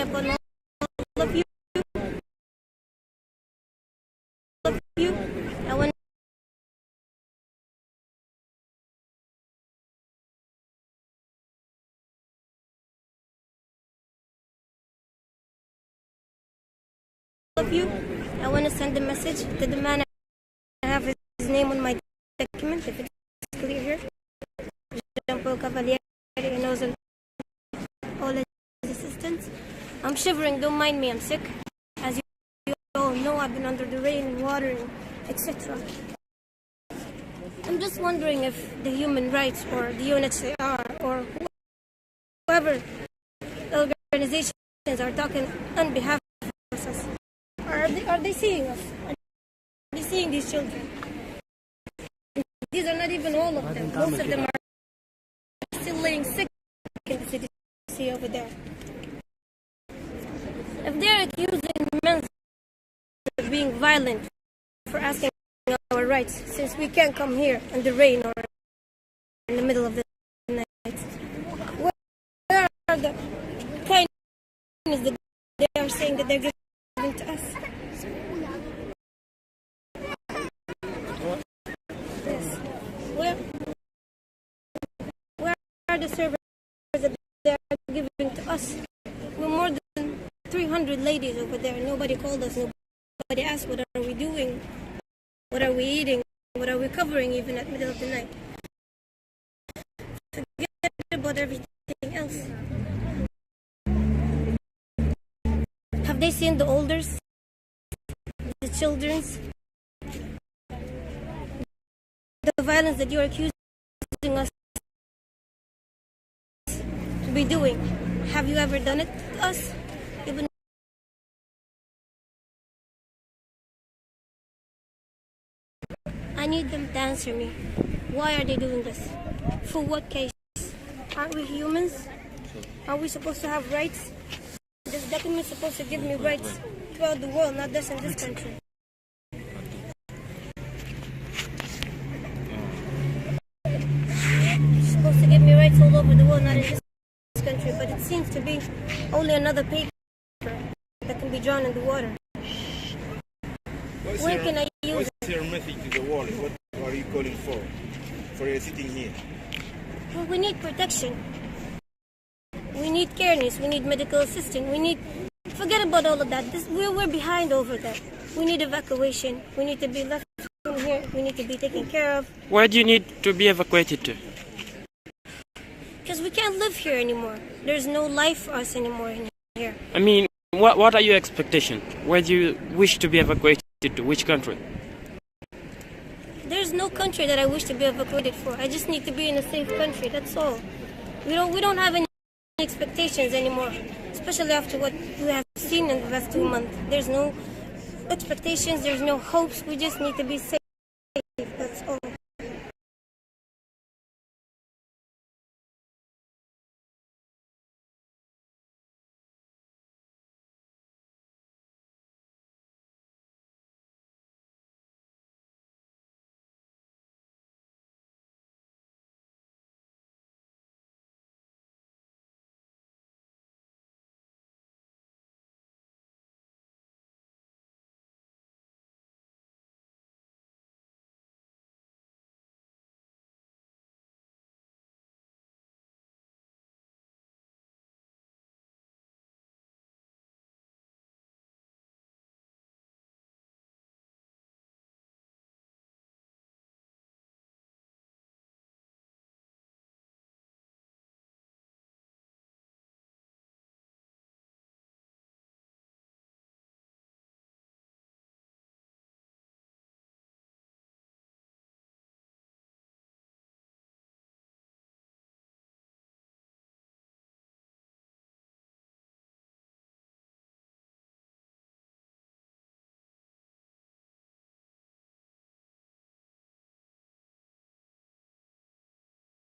upon all of you. I want to send a message to the man. I have his name on my document, if it's clear here. Jean-Paul Cavalieri, and also all his assistants. I'm shivering, don't mind me, I'm sick. As you all know, I've been under the rain and water, etc. I'm just wondering if the human rights or the UNHCR or whoever organizations are talking on behalf of us. Are they seeing us? Are they seeing these children? These are not even all of them. Most of them are still laying sick in the CDC over there. If they're accusing men of being violent for asking our rights, since we can't come here in the rain or in the middle of the night, where are the kindness that they are saying that they're giving to us? Yes. Where are the services that they are giving to us? We're more than 300 ladies over there. Nobody called us. Nobody asked what are we doing, what are we eating, what are we covering even at the middle of the night. Forget about everything else. Have they seen the elders, the children's, the violence that you're accusing us to be doing? Have you ever done it to us? Even I need them to answer me. Why are they doing this? For what case? Aren't we humans? Are we supposed to have rights? This document is supposed to give me rights throughout the world, not just in this country. It's supposed to give me rights all over the world, not in this country, but it seems to be only another paper that can be drawn in the water. Where can I use it? What's your message to the world? What are you calling for? For you sitting here? Well, we need protection. We need careness. We need medical assistance. We need... Forget about all of that. We're behind over there. We need evacuation. We need to be left in here. We need to be taken care of. Where do you need to be evacuated to? Because we can't live here anymore. There's no life for us anymore in here. I mean, what are your expectations? Where do you wish to be evacuated to? Which country? There's no country that I wish to be evacuated for. I just need to be in a safe country. That's all. We don't have any expectations anymore, especially after what we have seen in the last 2 months. There's no expectations. There's no hopes. We just need to be safe. That's all.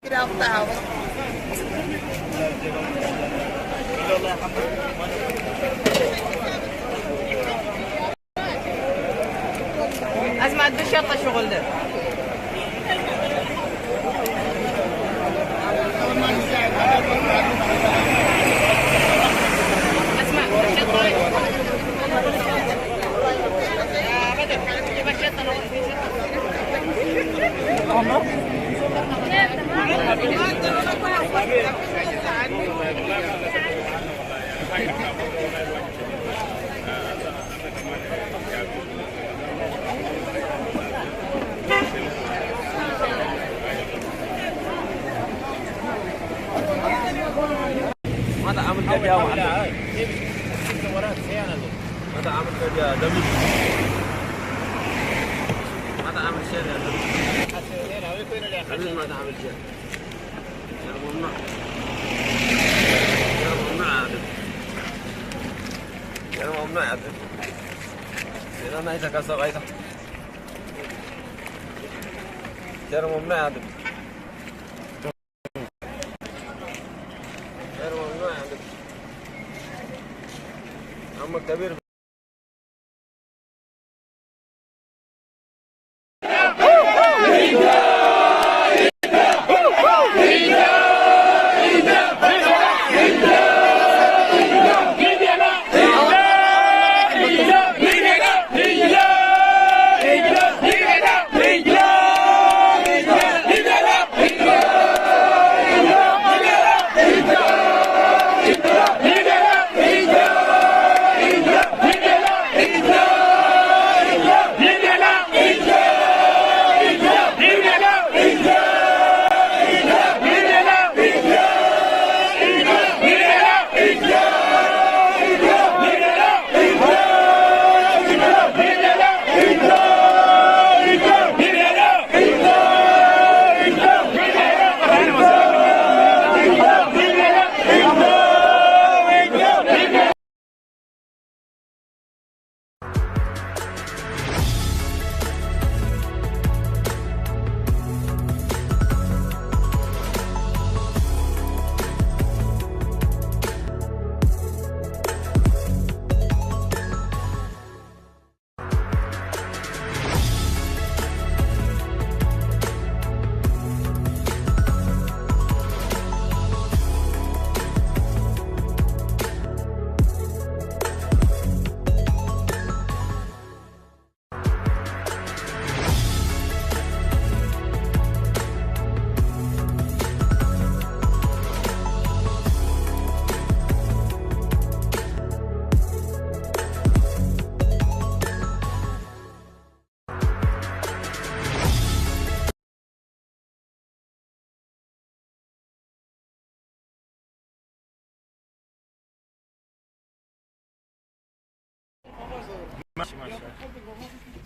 Get out the house. أسمع الدشاطة شغل ده. أسمع تعمل شيء يا دمي ما تعمل شيء يا دمي ما تعمل شيء يا ممنوع يا ممنوع يا ممنوع يا دمي أنا عايز أكسر عايز يا ممنوع يا دمي يا ممنوع يا دمي عمك كبير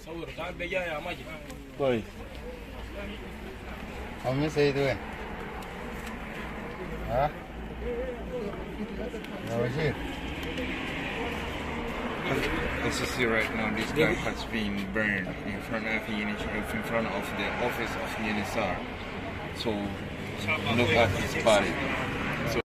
صور تعال بيا يا ماجد. طيب. How many are you doing? Huh? As you see right now, this guy has been burned in front of the office of UNHCR. So look at his body. So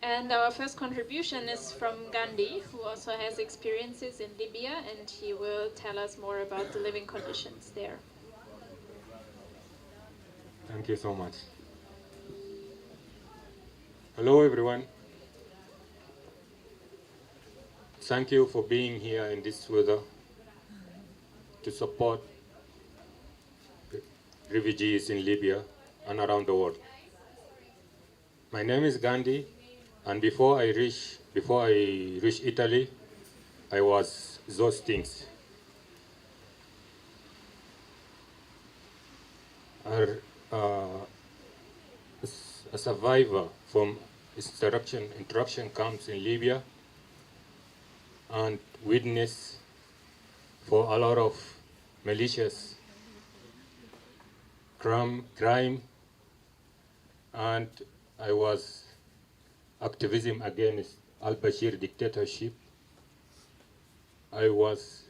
And our first contribution is from Gandhi, who also has experiences in Libya, and he will tell us more about the living conditions there. Thank you so much. Hello, everyone. Thank you for being here in this weather to support refugees in Libya and around the world. My name is Gandhi, and before I reach Italy, I was those things. A survivor from interruption camps in Libya, and witness for a lot of malicious crime, and I was activism against al-Bashir dictatorship. I was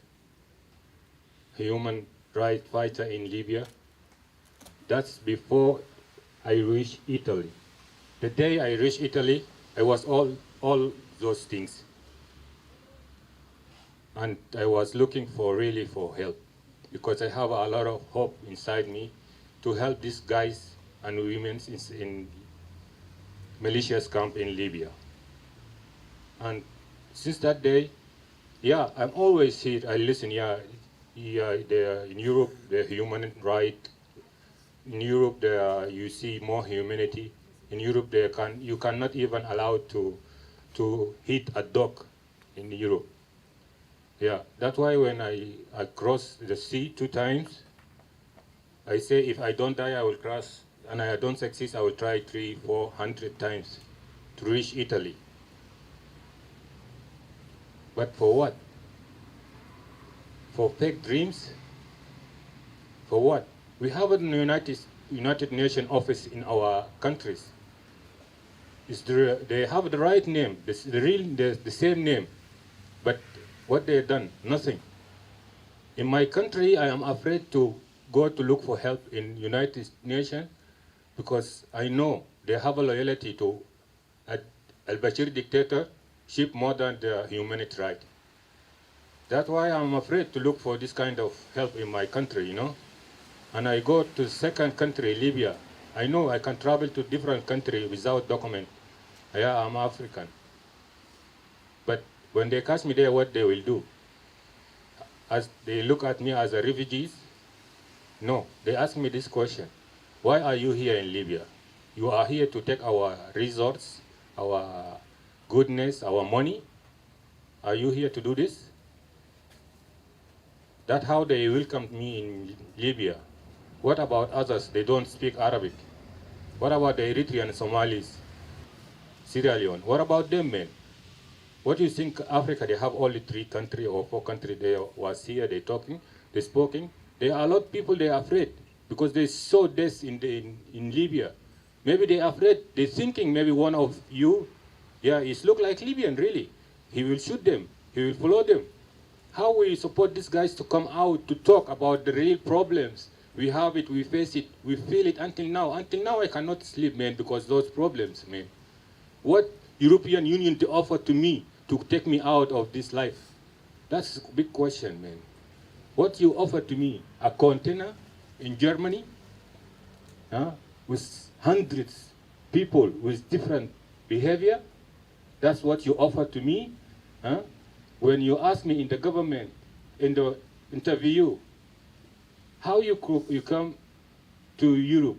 a human rights fighter in Libya. That's before I reached Italy. The day I reached Italy, I was all those things. And I was looking really for help, because I have a lot of hope inside me to help these guys and women in malicious camp in Libya. And since that day, yeah, I'm always here. I listen. Yeah, in Europe, the human right. In Europe, you see more humanity. In Europe, you cannot even allow to hit a dog in Europe. Yeah, that's why when I crossed the sea 2 times, I say if I don't die, I will cross, and I don't succeed, I will try 300-400 times to reach Italy. But for what? For fake dreams? For what? We have a United Nations office in our countries. They have the right name, the same name, but what they have done? Nothing. In my country, I am afraid to go to look for help in United Nations because I know they have a loyalty to al-Bashir dictatorship more than the humanity right. That's why I'm afraid to look for this kind of help in my country, you know. And I go to second country, Libya. I know I can travel to different country without document. Yeah, I'm African. But when they catch me there, what they will do? As they look at me as a refugee? No, they ask me this question. Why are you here in Libya? You are here to take our resources, our goodness, our money. Are you here to do this? That's how they welcomed me in Libya. What about others? They don't speak Arabic. What about the Eritrean Somalis? Sierra Leone. What about them, man? What do you think Africa, they have only 3 countries or 4 countries, they was here, they talking, they spoken. There are a lot of people, they are afraid because they saw death in Libya. Maybe they are afraid, they're thinking maybe one of you, yeah, he look like Libyan, really. He will shoot them, he will follow them. How we support these guys to come out to talk about the real problems? We have it, we face it, we feel it until now. Until now I cannot sleep, man, because those problems, man. What European Union to offer to me to take me out of this life? That's a big question, man. What you offer to me, a container in Germany, with hundreds people with different behavior, that's what you offer to me? When you ask me in the government, in the interview, how you come to Europe,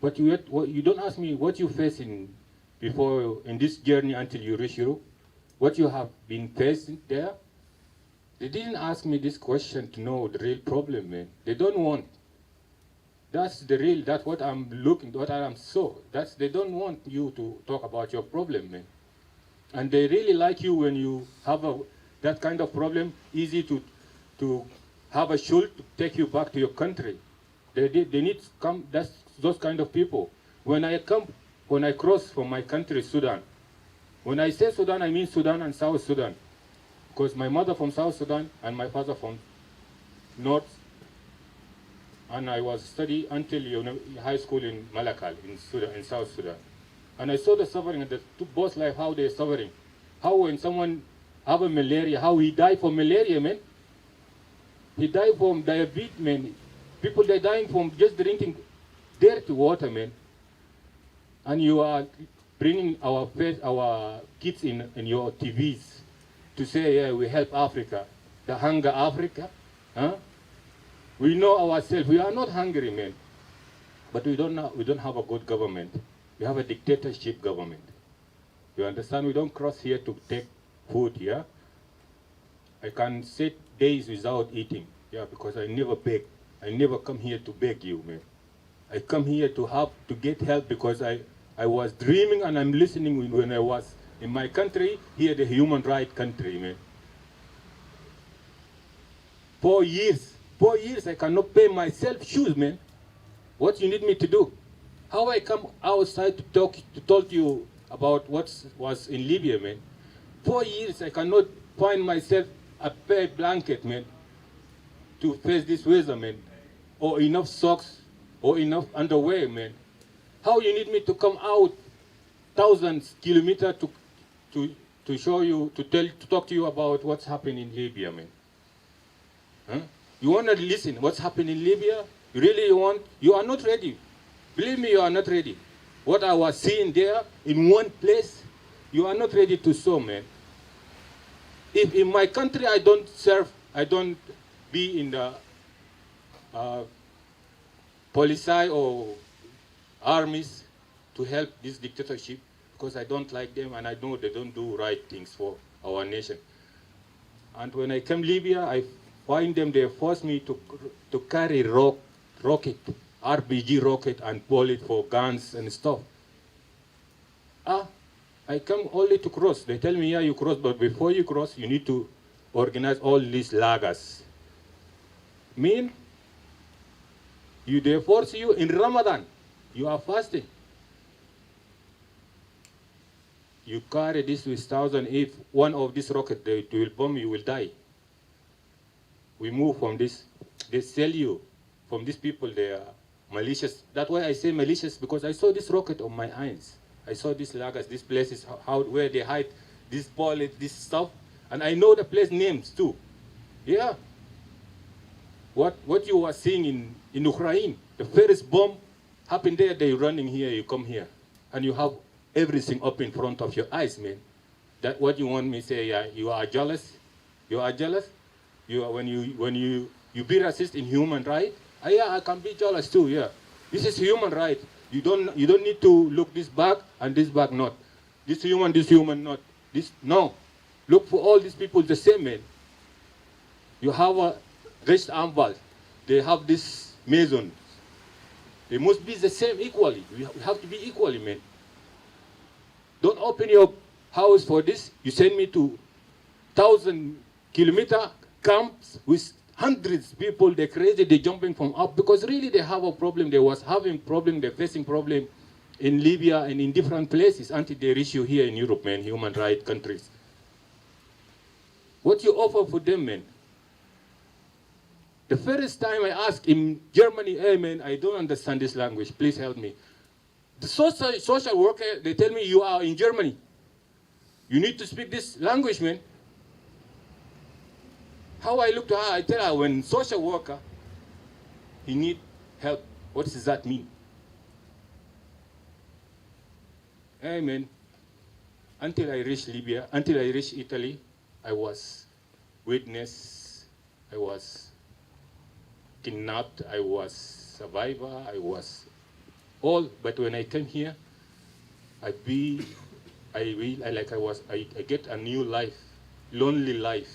but you don't ask me what you face in this journey until you reach Europe, what you have been facing there. They didn't ask me this question to know the real problem, man. They don't want. That's what I'm looking, what I am so. They don't want you to talk about your problem, man. And they really like you when you have that kind of problem, easy to have a should to take you back to your country. They need to come, that's those kind of people. When I cross from my country, Sudan, when I say Sudan, I mean Sudan and South Sudan. Because my mother from South Sudan and my father from North. And I was studying until high school in Malakal, in South Sudan. And I saw the suffering and the both life, how they're suffering. How when someone have a malaria, how he died from malaria, man. He died from diabetes, man. People, they're dying from just drinking dirty water, man. And you are bringing our kids in your TVs to say, yeah, we help Africa. The hunger Africa, huh? We know ourselves, we are not hungry, man. But we don't have a good government. We have a dictatorship government. You understand? We don't cross here to take food, yeah? I can sit days without eating, yeah, because I never beg. I never come here to beg you, man. I come here to get help because I was dreaming and I'm listening when I was in my country, here the human rights country, man. 4 years I cannot pay myself shoes, man. What you need me to do? How I come outside to talk to you about what was in Libya, man. 4 years I cannot find myself a pair blanket, man, to face this weather, man, or enough socks, or enough underwear, man. How you need me to come out thousands kilometers to show you, to talk to you about what's happening in Libya, man? Huh? You want to listen what's happening in Libya? You really want? You are not ready. Believe me, you are not ready. What I was seeing there in one place, you are not ready to show, man. If in my country I don't serve, I don't be in the police or armies to help this dictatorship, because I don't like them and I know they don't do right things for our nation. And when I came Libya, I find them, they force me to carry rocket, RPG rocket and bullet for guns and stuff. I come only to cross. They tell me, yeah, you cross, but before you cross, you need to organize all these lagers. Mean, they force you in Ramadan. You are fasting. You carry this with 1,000. If one of these rockets they will bomb, you will die. We move from this. They sell you from these people. They are malicious. That's why I say malicious, because I saw this rocket on my eyes. I saw these lagers, these places, where they hide this bullet, this stuff, and I know the place names too. Yeah. What you were seeing in Ukraine, the first bomb happened there. They running here, you come here, and you have everything up in front of your eyes, man. That what you want me to say? Yeah, you are jealous. You are jealous. You are when you be racist in human right. Yeah, I can be jealous too. Yeah, this is human right. You don't need to look this back and this back not. This human not. This no. Look for all these people the same, man. You have a rest Anval. They have this mason. They must be the same equally. We have to be equally, man. Don't open your house for this. You send me to 1,000-kilometer camps with hundreds of people. They're crazy. They're jumping from up because really they have a problem. They was having problem. They're facing problem in Libya and in different places until they reach you here in Europe, man, human rights countries. What you offer for them, man? The first time I asked in Germany, hey, man, I don't understand this language. Please help me. The social worker, they tell me you are in Germany. You need to speak this language, man. How I look to her, I tell her when social worker, he need help. What does that mean? Hey, man, until I reached Libya, until I reached Italy, I was witness, I was kidnapped, I was survivor, I was all, but when I came here, I get a new life, lonely life,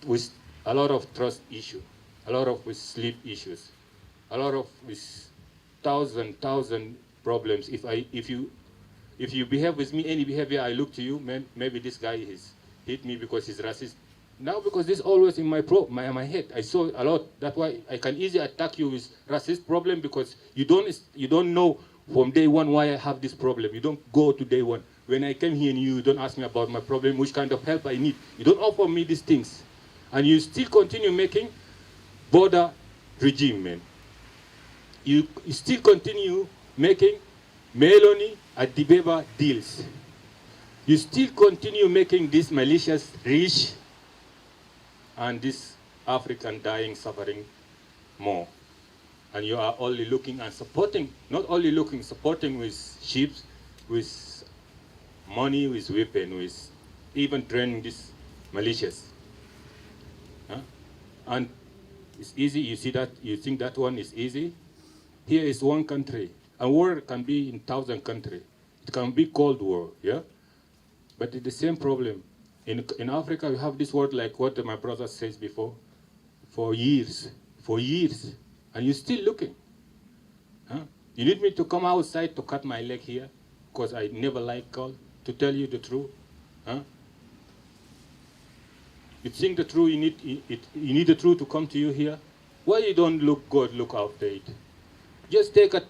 with a lot of trust issue, a lot of with sleep issues, a lot of with thousand problems. If you behave with me any behavior, I look to you, man, maybe this guy has hit me because he's racist. Now because this always in my head, I saw a lot. That's why I can easily attack you with racist problem, because you don't know from day one why I have this problem. You don't go to day one. When I came here and you don't ask me about my problem, which kind of help I need. You don't offer me these things. And you still continue making border regime, man. You still continue making Meloni, Adibeba deals. You still continue making these militias rich and this African dying, suffering more. And you are only looking and supporting, not only looking, supporting with ships, with money, with weapon, with even training these militias. Huh? And it's easy, you see that, you think that one is easy? Here is one country. A war can be in 1,000 countries. It can be Cold War, yeah? But it's the same problem. In Africa, we have this word like what my brother says before, for years, and you're still looking. Huh? You need me to come outside to cut my leg here, because I never like cold, to tell you the truth. Huh? You think the truth, you need the truth to come to you here? Why you don't look after it? Just take a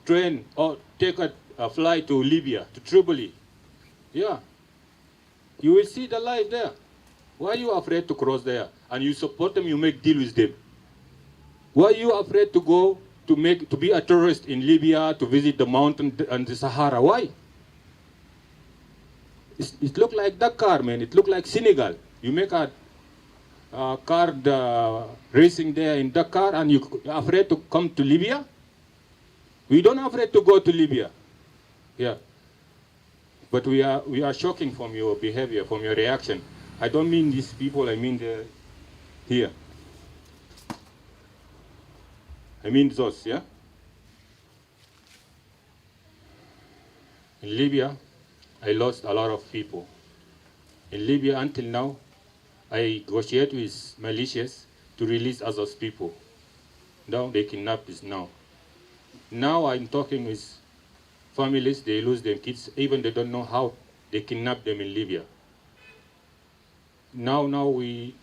train or take a flight to Libya, to Tripoli. Yeah. You will see the life there. Why are you afraid to cross there? And you support them, you make deal with them. Why are you afraid to go to be a tourist in Libya, to visit the mountain and the Sahara? Why? It look like Dakar, man. It look like Senegal. You make a car racing there in Dakar and you're afraid to come to Libya? We don't afraid to go to Libya. Yeah. But we are shocking from your behavior, from your reaction. I don't mean these people, I mean here. I mean those, yeah? In Libya, I lost a lot of people. In Libya, until now, I negotiate with militias to release other people. Now they kidnap us now. Now I'm talking with families, they lose their kids, even they don't know how they kidnap them in Libya. Now we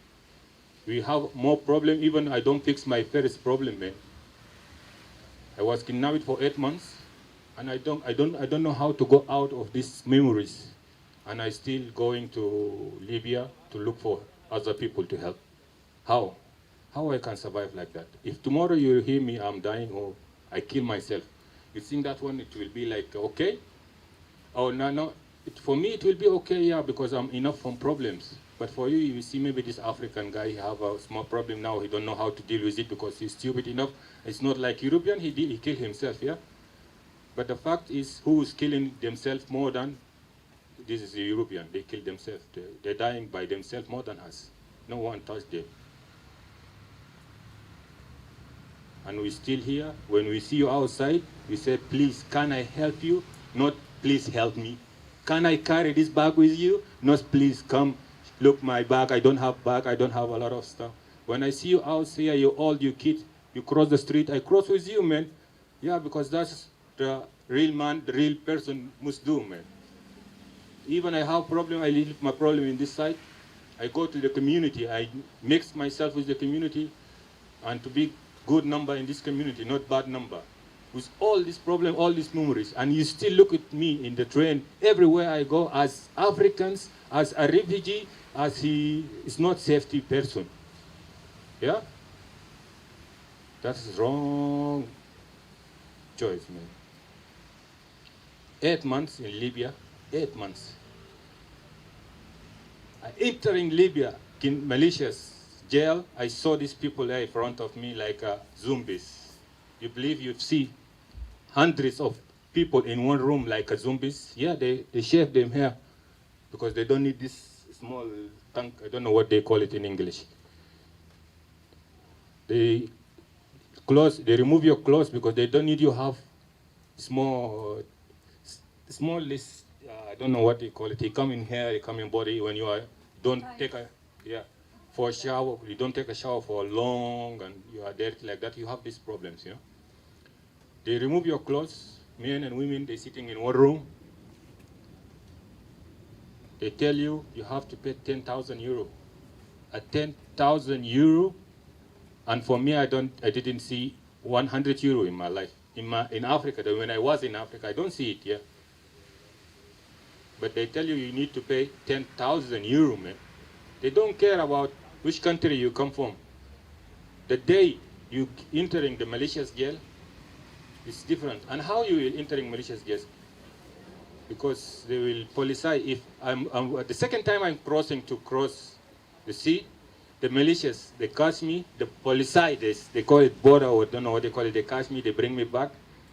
have more problem, even I don't fix my first problem, man. I was kidnapped for 8 months, and I don't know how to go out of these memories. And I still going to Libya to look for other people to help. How? How I can survive like that? If tomorrow you hear me, I'm dying or I kill myself, you think that one, it will be like, okay? Oh, no. For me, it will be okay, yeah, because I'm enough from problems. But for you, you see maybe this African guy, he have a small problem now, he don't know how to deal with it because he's stupid enough. It's not like European, he killed himself, yeah? But the fact is, who is killing themselves more than, this is the European, they kill themselves. They're dying by themselves more than us. No one touched them. And we're still here. When we see you outside, we say, please, can I help you? Not, please help me. Can I carry this bag with you? Not, please, come, look my bag. I don't have bag. I don't have a lot of stuff. When I see you out here, you all you kids, you cross the street, I cross with you, man. Yeah, because that's the real man, the real person must do, man. Even I have problem, I leave my problem in this side. I go to the community. I mix myself with the community and to be good number in this community, not bad number. With all this problem, all these memories, and you still look at me in the train, everywhere I go, as Africans, as a refugee, as he is not safety person. Yeah? That's wrong choice, man. 8 months in Libya, 8 months. Entering Libya, in malicious jail, I saw these people there in front of me like zombies. You believe you see hundreds of people in one room like zombies? Yeah, they shave them here because they don't need this small tank. I don't know what they call it in English. They remove your clothes because they don't need you have small list. I don't know what they call it. They come in here, they come in body when you are don't take a for a shower. You don't take a shower for long and you are dirty like that. You have these problems, you know. They remove your clothes, men and women. They're sitting in one room. They tell you you have to pay 10,000 euro. At 10,000 euro, and for me, I didn't see 100 euro in my life. In Africa, when I was in Africa, I don't see it here. But they tell you you need to pay 10,000 euro, man. They don't care about which country you come from. The day you entering the malicious jail, It's different. And how you will entering Mauritius, yes? Because they will politicize. If the second time I'm crossing to cross the sea, the militias, they catch me, the politicize, they call it border or don't know what they call it, they catch me, they bring me back,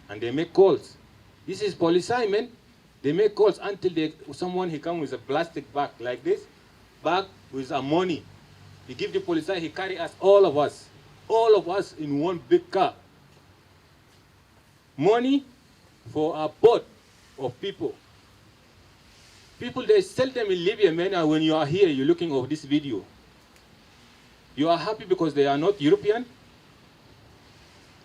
and they make calls. This is politicize, man. They make calls until someone, he comes with a plastic bag like this, bag with a money. He give the politicize, he carry us, all of us in one big car. Money for a boat of people. People, they sell them in Libya, man, and when you are here, you're looking at this video. You are happy because they are not European?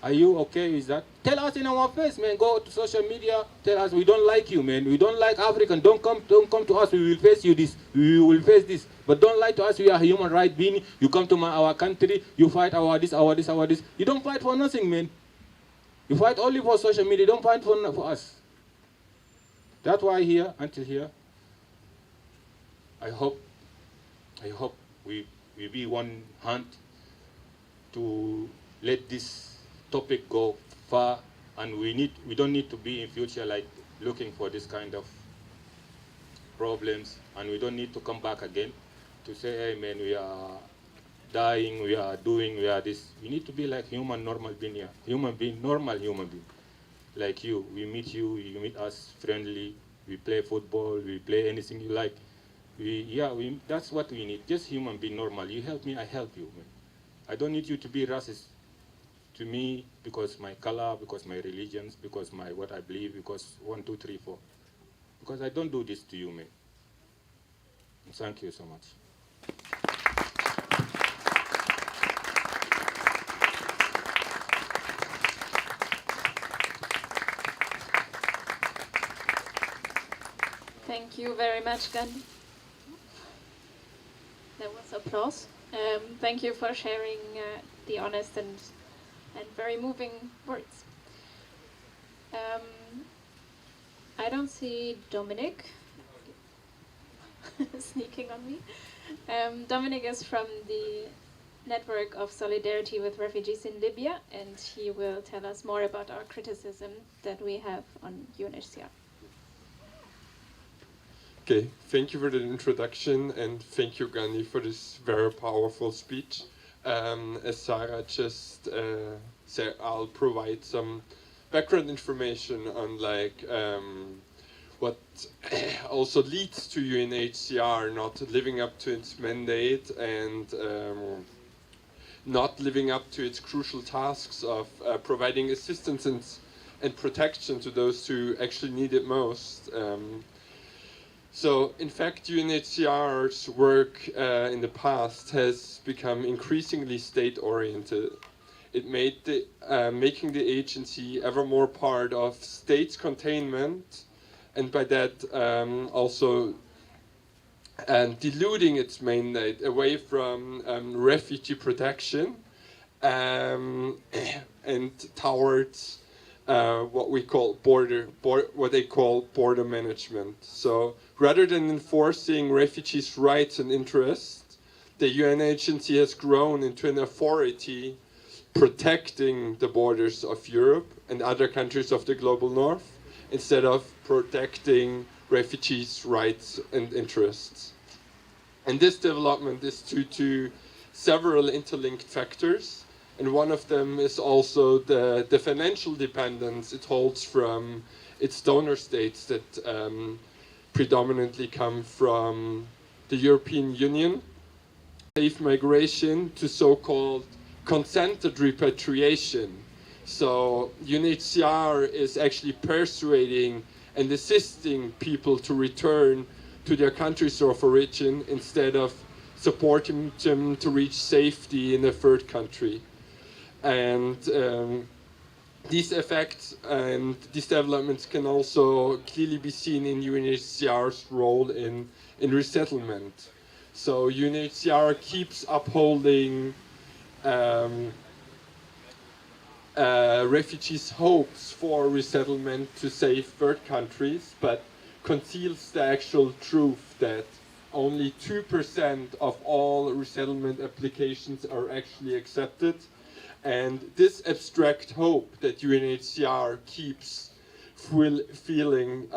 Are you okay with that? Tell us in our face, man. Go to social media, tell us we don't like you, man. We don't like African. Don't come to us. We will face you this. We will face this. But don't lie to us. We are human rights being. You come to our country, you fight our this. You don't fight for nothing, man. You fight only for social media. Don't fight for us. That's why until here, I hope we be one hand to let this topic go far, and we don't need to be in future like looking for this kind of problems, and we don't need to come back again to say, hey man, we are dying, we are this. We need to be like normal being here. Normal human being. Like you, we meet you meet us friendly, we play football, we play anything you like. That's what we need, just human being normal. You help me, I help you, man. I don't need you to be racist to me because my color, because my religions, because what I believe, because 1, 2, 3, 4. Because I don't do this to you, man. Thank you so much. Thank you very much, Gandhi. There was applause. Thank you for sharing the honest and very moving words. I don't see Dominic sneaking on me. Dominic is from the Network of Solidarity with Refugees in Libya, and he will tell us more about our criticism that we have on UNHCR. Okay, thank you for the introduction, and thank you, Gandhi, for this very powerful speech. As Sarah just said, I'll provide some background information on what also leads to UNHCR not living up to its mandate and not living up to its crucial tasks of providing assistance and protection to those who actually need it most. So, in fact, UNHCR's work in the past has become increasingly state-oriented. It made making the agency ever more part of states' containment, and by that also diluting its mandate away from refugee protection and towards what we call what they call border management. So rather than enforcing refugees' rights and interests, the UN agency has grown into an authority protecting the borders of Europe and other countries of the global north instead of protecting refugees' rights and interests. And this development is due to several interlinked factors. And one of them is also the financial dependence it holds from its donor states that predominantly come from the European Union. Safe migration to so-called consented repatriation. So UNHCR is actually persuading and assisting people to return to their countries of origin instead of supporting them to reach safety in a third country. And these effects and these developments can also clearly be seen in UNHCR's role in resettlement. So UNHCR keeps upholding refugees' hopes for resettlement to safe third countries, but conceals the actual truth that only 2% of all resettlement applications are actually accepted, And this abstract hope that UNHCR keeps feeling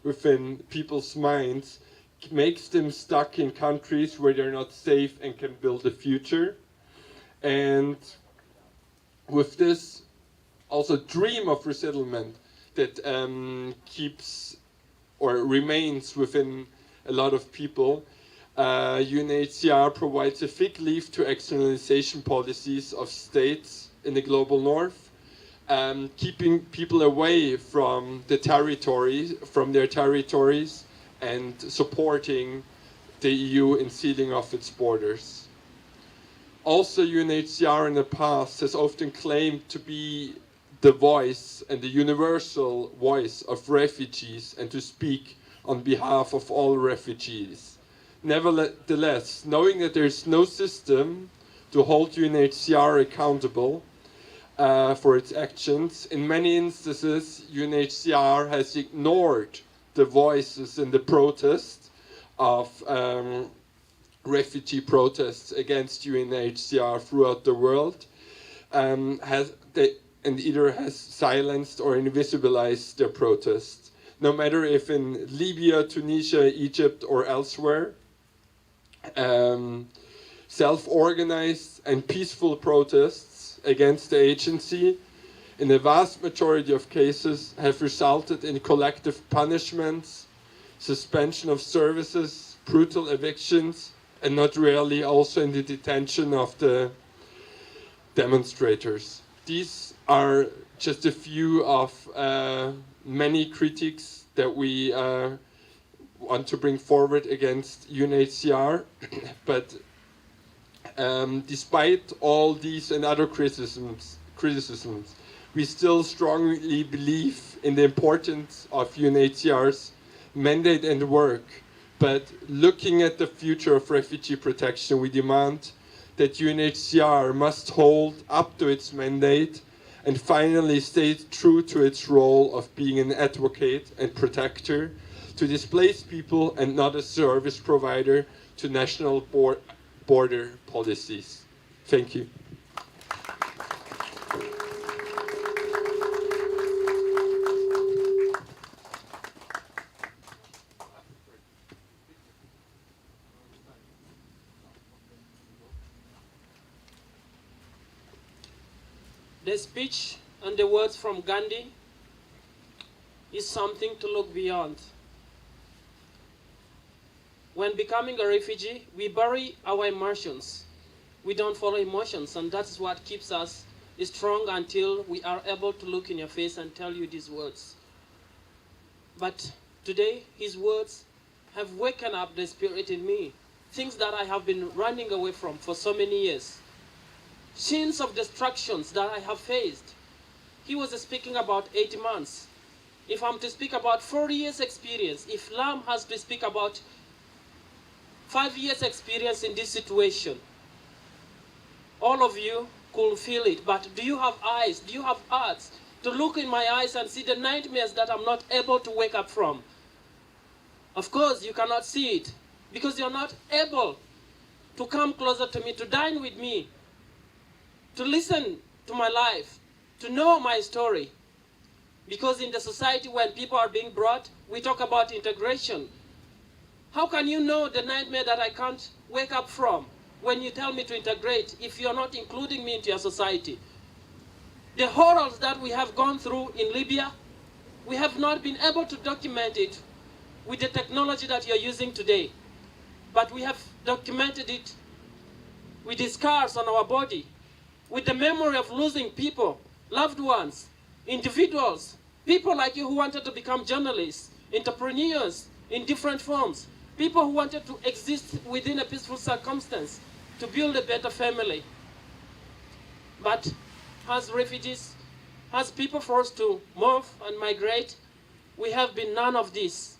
within people's minds makes them stuck in countries where they're not safe and can build a future. And with this also dream of resettlement that keeps or remains within a lot of people, UNHCR provides a fig leaf to externalization policies of states in the global north, keeping people away from the territories, and supporting the EU in sealing off its borders. Also, UNHCR in the past has often claimed to be the voice and the universal voice of refugees and to speak on behalf of all refugees. Nevertheless, knowing that there is no system to hold UNHCR accountable for its actions, in many instances UNHCR has ignored the voices in the protest of refugee protests against UNHCR throughout the world, and either has silenced or invisibilized their protests. No matter if in Libya, Tunisia, Egypt or elsewhere, self-organized and peaceful protests against the agency in the vast majority of cases have resulted in collective punishments, suspension of services, brutal evictions, and not rarely also in the detention of the demonstrators. These are just a few of many critiques that we want to bring forward against UNHCR, but despite all these and other criticisms, we still strongly believe in the importance of UNHCR's mandate and work. But looking at the future of refugee protection, we demand that UNHCR must hold up to its mandate and finally stay true to its role of being an advocate and protector to displaced people and not a service provider to national border policies. Thank you. The speech and the words from Gandhi is something to look beyond. When becoming a refugee, we bury our emotions. We don't follow emotions, and that's what keeps us strong until we are able to look in your face and tell you these words. But today, his words have waken up the spirit in me, things that I have been running away from for so many years. Scenes of destructions that I have faced. He was speaking about 80 months. If I'm to speak about 4 years experience, if Lam has to speak about 5 years experience in this situation, all of you could feel it. But do you have eyes? Do you have hearts to look in my eyes and see the nightmares that I'm not able to wake up from? Of course, you cannot see it because you're not able to come closer to me, to dine with me, to listen to my life, to know my story. Because in the society when people are being brought, we talk about integration. How can you know the nightmare that I can't wake up from when you tell me to integrate if you're not including me into your society? The horrors that we have gone through in Libya, we have not been able to document it with the technology that you're using today. But we have documented it with the scars on our body, with the memory of losing people, loved ones, individuals, people like you who wanted to become journalists, entrepreneurs in different forms, people who wanted to exist within a peaceful circumstance, to build a better family. But as refugees, as people forced to move and migrate, we have been none of this.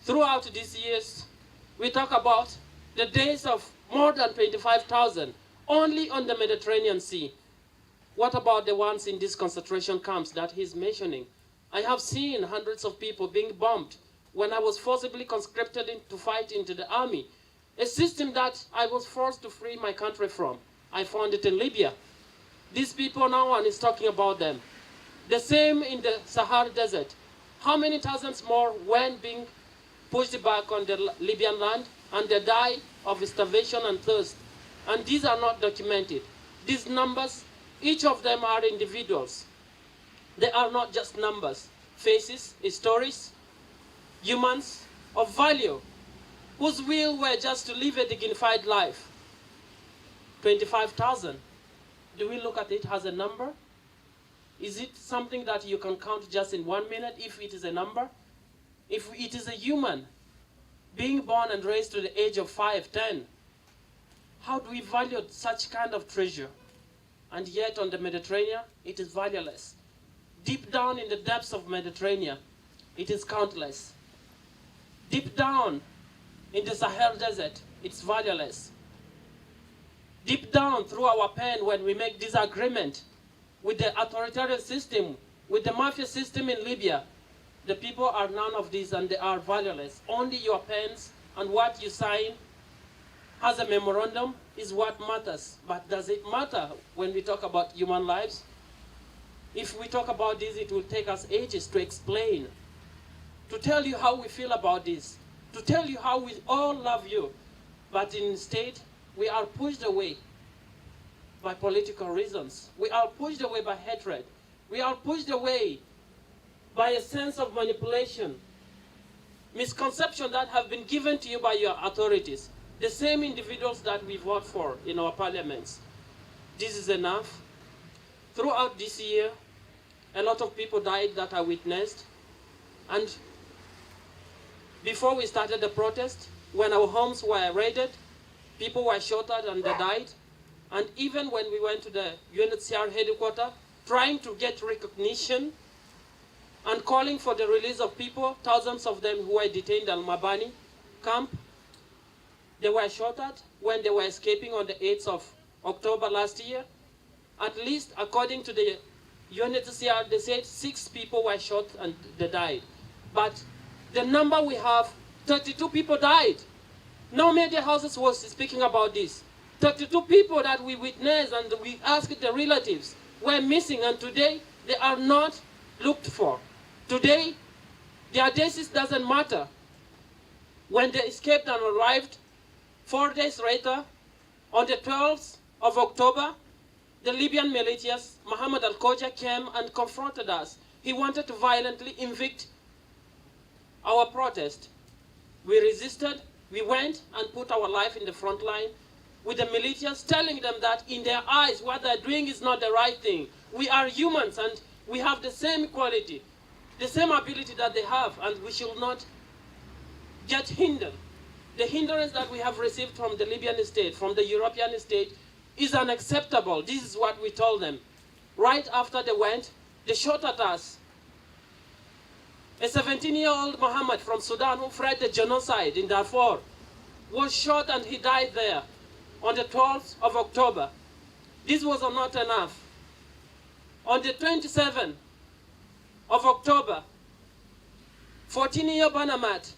Throughout these years, we talk about the days of more than 25,000 only on the Mediterranean Sea. What about the ones in these concentration camps that he's mentioning? I have seen hundreds of people being bombed when I was forcibly conscripted to fight into the army, a system that I was forced to free my country from. I found it in Libya. These people, no one is talking about them. The same in the Sahara Desert. How many thousands more went being pushed back on the Libyan land and they die of starvation and thirst? And these are not documented. These numbers, each of them are individuals. They are not just numbers, faces, stories, humans of value, whose will were just to live a dignified life. 25,000. Do we look at it as a number? Is it something that you can count just in 1 minute if it is a number? If it is a human being born and raised to the age of 5, 10, how do we value such kind of treasure? And yet on the Mediterranean, it is valueless. Deep down in the depths of Mediterranean, it is countless. Deep down in the Sahel Desert, it's valueless. Deep down through our pen when we make disagreement with the authoritarian system, with the mafia system in Libya, the people are none of these and they are valueless. Only your pens and what you sign as a memorandum is what matters. But does it matter when we talk about human lives? If we talk about this, it will take us ages to explain, to tell you how we feel about this, to tell you how we all love you. But instead, we are pushed away by political reasons. We are pushed away by hatred. We are pushed away by a sense of manipulation, misconception that have been given to you by your authorities, the same individuals that we vote for in our parliaments. This is enough. Throughout this year, a lot of people died that I witnessed. And before we started the protest, when our homes were raided, people were shot at and they died. And even when we went to the UNHCR headquarters, trying to get recognition and calling for the release of people, thousands of them who were detained at Al-Mabani camp, they were shot at when they were escaping on the 8th of October last year. At least, according to the UNHCR, they said 6 people were shot and they died. But the number we have, 32 people died. No media houses was speaking about this. 32 people that we witnessed and we asked the relatives were missing, and today they are not looked for. Today, their deaths doesn't matter. When they escaped and arrived, 4 days later, on the 12th of October, the Libyan militias, Mohammed al-Koja, came and confronted us. He wanted to violently evict our protest. We resisted. We went and put our life in the front line with the militias, telling them that in their eyes what they're doing is not the right thing. We are humans and we have the same equality, the same ability that they have, and we should not get hindered. The hindrance that we have received from the Libyan state, from the European state, is unacceptable. This is what we told them. Right after they went, they shot at us. A 17-year-old Mohammed from Sudan who fled the genocide in Darfur was shot and he died there on the 12th of October. This was not enough. On the 27th of October, 14-year-old Banamat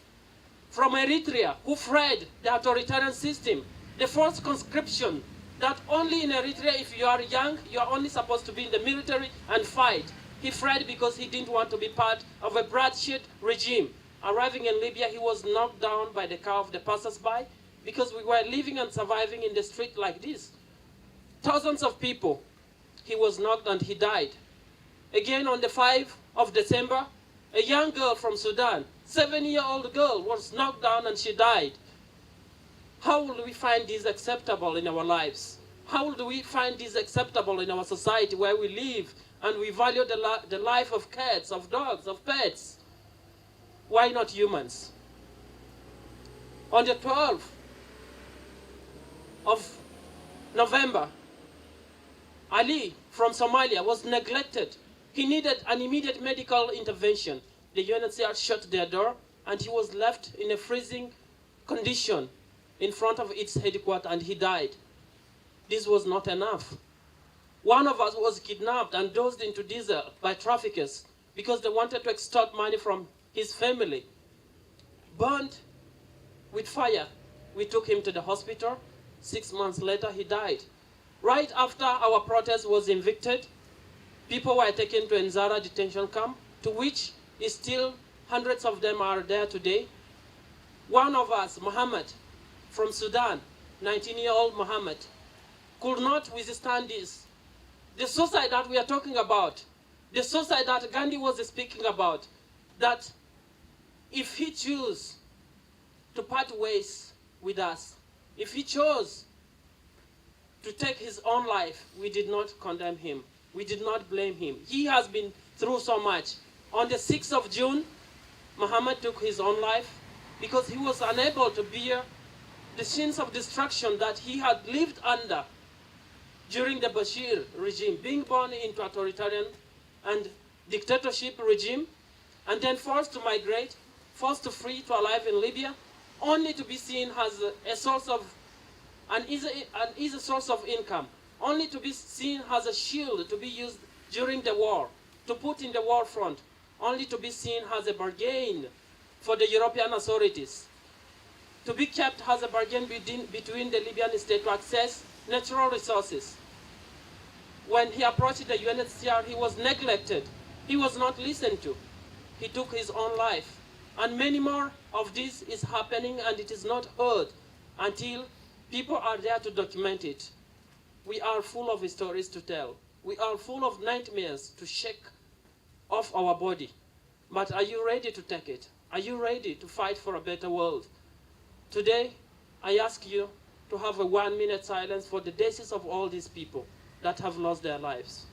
from Eritrea who fled the authoritarian system, the forced conscription that only in Eritrea, if you are young, you are only supposed to be in the military and fight. He fled because he didn't want to be part of a bloodshed regime. Arriving in Libya, he was knocked down by the car of the passers-by because we were living and surviving in the street like this. Thousands of people. He was knocked and he died. Again, on the 5th of December, a young girl from Sudan, 7-year-old girl, was knocked down and she died. How will we find this acceptable in our lives? How do we find this acceptable in our society where we live and we value the life of cats, of dogs, of pets? Why not humans? On the 12th of November, Ali from Somalia was neglected. He needed an immediate medical intervention. The UNHCR shut their door and he was left in a freezing condition in front of its headquarters and he died. This was not enough. One of us was kidnapped and dosed into diesel by traffickers because they wanted to extort money from his family. Burned with fire. We took him to the hospital. 6 months later, he died. Right after our protest was evicted, people were taken to Nzara detention camp, to which is still hundreds of them are there today. One of us, Muhammad, from Sudan, 19-year-old Muhammad, could not withstand this. The suicide that we are talking about, the suicide that Gandhi was speaking about, that if he chose to part ways with us, if he chose to take his own life, we did not condemn him. We did not blame him. He has been through so much. On the 6th of June, Muhammad took his own life because he was unable to bear the sins of destruction that he had lived under during the Bashir regime, being born into authoritarian and dictatorship regime, and then forced to migrate, forced to flee to alive in Libya, only to be seen as a source of an easy source of income, only to be seen as a shield to be used during the war, to put in the war front, only to be seen as a bargain for the European authorities, to be kept as a bargain between the Libyan state to access natural resources. When he approached the UNHCR, he was neglected. He was not listened to. He took his own life. And many more of this is happening, and it is not heard until people are there to document it. We are full of stories to tell. We are full of nightmares to shake off our body. But are you ready to take it? Are you ready to fight for a better world? Today, I ask you to have a 1-minute silence for the deaths of all these people that have lost their lives.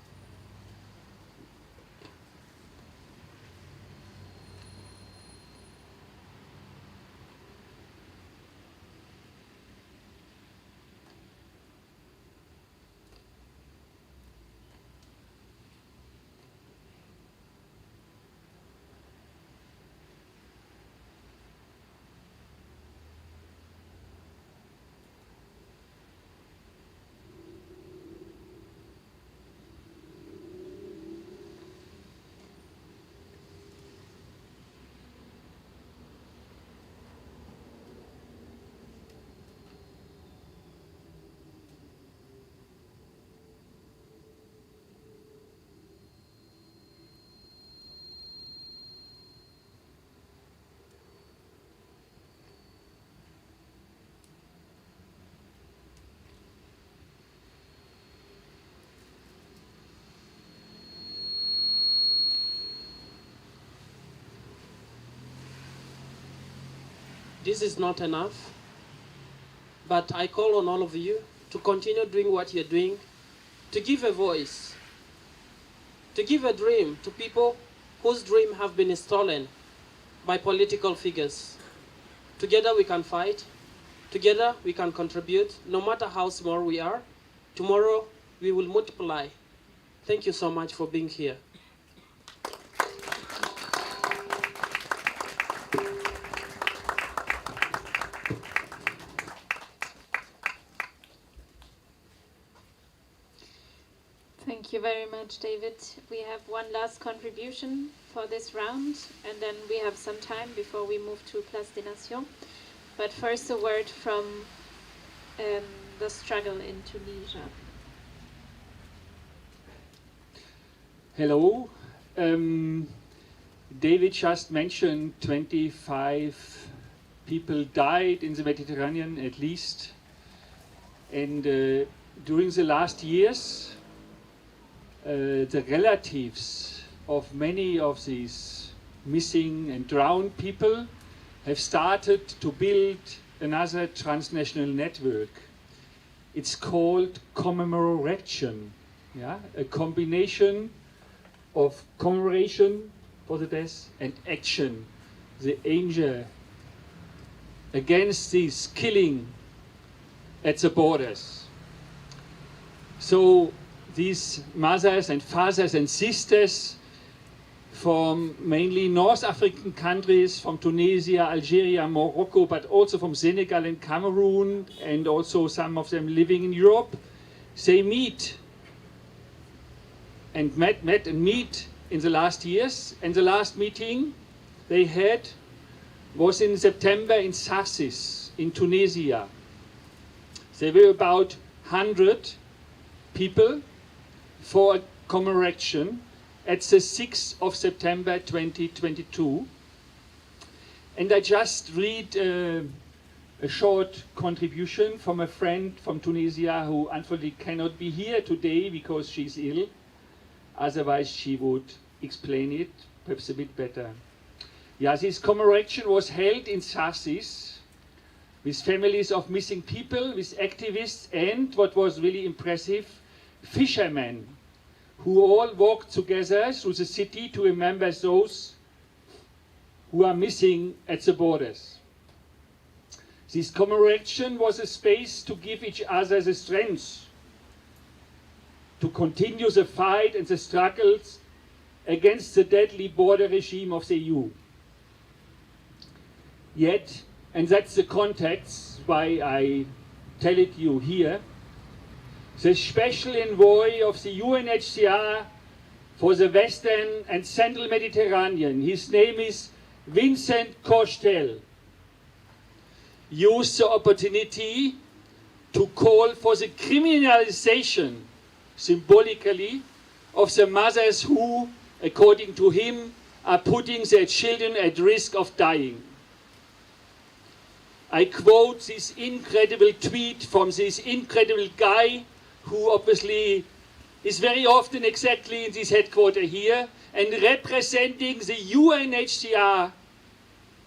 This is not enough, but I call on all of you to continue doing what you're doing, to give a voice, to give a dream to people whose dreams have been stolen by political figures. Together we can fight, together we can contribute, no matter how small we are. Tomorrow we will multiply. Thank you so much for being here. Thank you very much, David. We have one last contribution for this round, and then we have some time before we move to Place des Nations. But first, a word from the struggle in Tunisia. Hello. David just mentioned 25 people died in the Mediterranean at least. And during the last years, the relatives of many of these missing and drowned people have started to build another transnational network. It's called commemoration, yeah? A combination of commemoration for the death and action, the anger against this killing at the borders. So these mothers and fathers and sisters from mainly North African countries, from Tunisia, Algeria, Morocco, but also from Senegal and Cameroon, and also some of them living in Europe, they meet and met and meet in the last years. And the last meeting they had was in September in Sarsis in Tunisia. There were about 100 people for a commemoration at the 6th of September 2022. And I just read a short contribution from a friend from Tunisia who unfortunately cannot be here today because she's ill. Otherwise she would explain it perhaps a bit better. Yeah, this commemoration was held in Sarsis with families of missing people, with activists, and what was really impressive, fishermen who all walked together through the city to remember those who are missing at the borders. This commemoration was a space to give each other the strength to continue the fight and the struggles against the deadly border regime of the EU. Yet, and that's the context why I tell it you here, the special envoy of the UNHCR for the Western and Central Mediterranean, his name is Vincent Cochetel, used the opportunity to call for the criminalization, symbolically, of the mothers who, according to him, are putting their children at risk of dying. I quote this incredible tweet from this incredible guy who obviously is very often exactly in this headquarters here and representing the UNHCR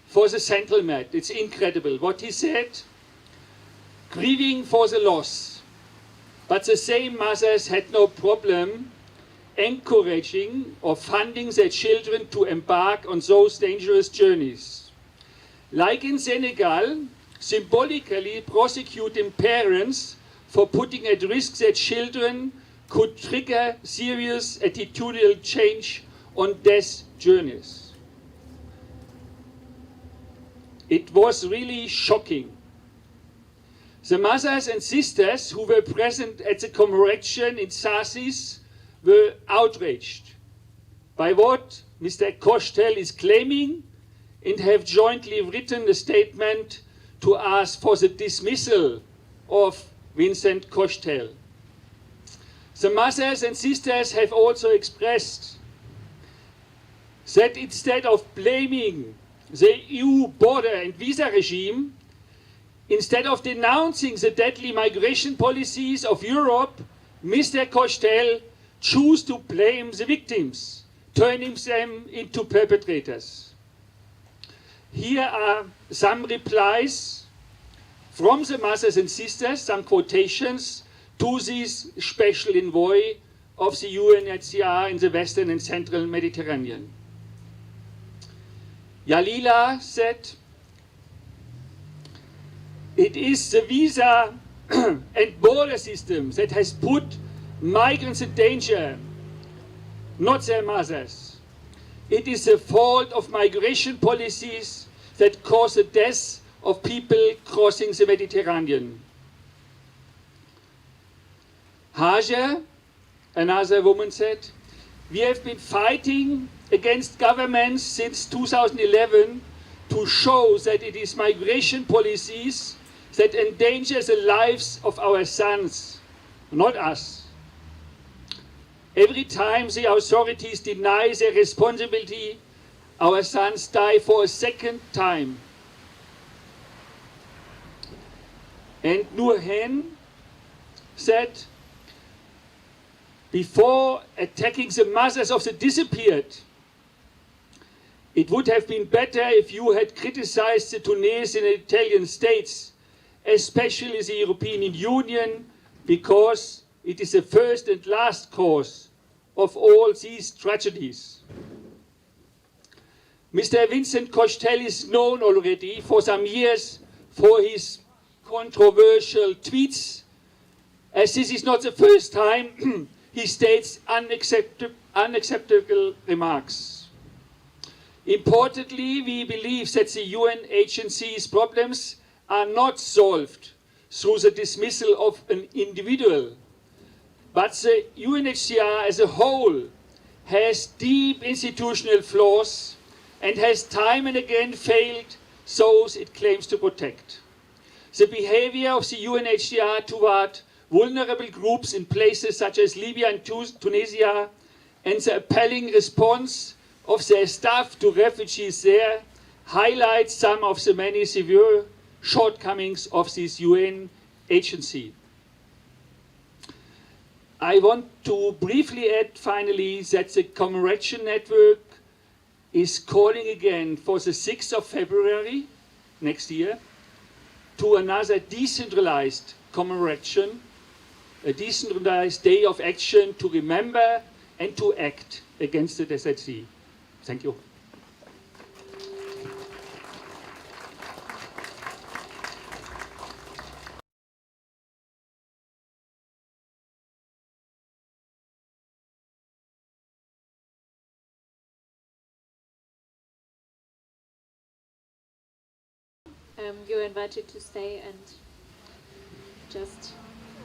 for the Central Med. It's incredible what he said. Grieving for the loss, but the same mothers had no problem encouraging or funding their children to embark on those dangerous journeys. Like in Senegal, symbolically prosecuting parents for putting at risk their children could trigger serious attitudinal change on death journeys. It was really shocking. The mothers and sisters who were present at the commemoration in Sarsis were outraged by what Mr. Cochetel is claiming and have jointly written a statement to ask for the dismissal of Vincent Cochetel. The mothers and sisters have also expressed that instead of blaming the EU border and visa regime, instead of denouncing the deadly migration policies of Europe, Mr. Cochetel chose to blame the victims, turning them into perpetrators. Here are some replies from the mothers and sisters, some quotations to this special envoy of the UNHCR in the Western and Central Mediterranean. Yalila said, "It is the visa and border system that has put migrants in danger, not their mothers. It is the fault of migration policies that cause the deaths of people crossing the Mediterranean." Haja, another woman, said, "We have been fighting against governments since 2011 to show that it is migration policies that endanger the lives of our sons, not us. Every time the authorities deny their responsibility, our sons die for a second time." And Nurhen said, "Before attacking the mothers of the disappeared, it would have been better if you had criticized the Tunisian and Italian states, especially the European Union, because it is the first and last cause of all these tragedies." Mr. Vincent Cochetel is known already for some years for his controversial tweets, as this is not the first time he states unacceptable remarks. Importantly, we believe that the UN agency's problems are not solved through the dismissal of an individual, but the UNHCR as a whole has deep institutional flaws and has time and again failed those it claims to protect. The behavior of the UNHCR toward vulnerable groups in places such as Libya and Tunisia, and the appalling response of their staff to refugees there highlights some of the many severe shortcomings of this UN agency. I want to briefly add finally that the Commemoration Network is calling again for the 6th of February next year to another decentralized commemoration, a decentralized day of action to remember and to act against the Desert Sea. Thank you. You're invited to stay and just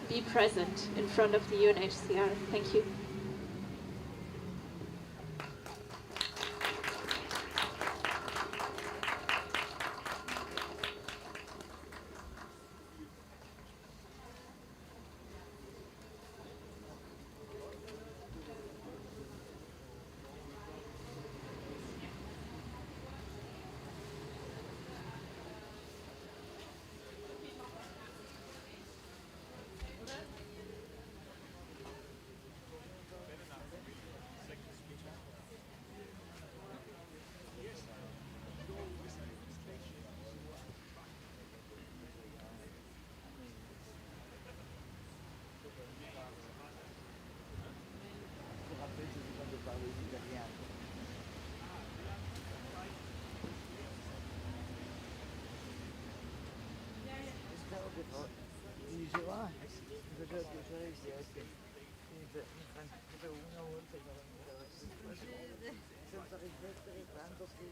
be present in front of the UNHCR. Thank you. Senza riflettere tanto che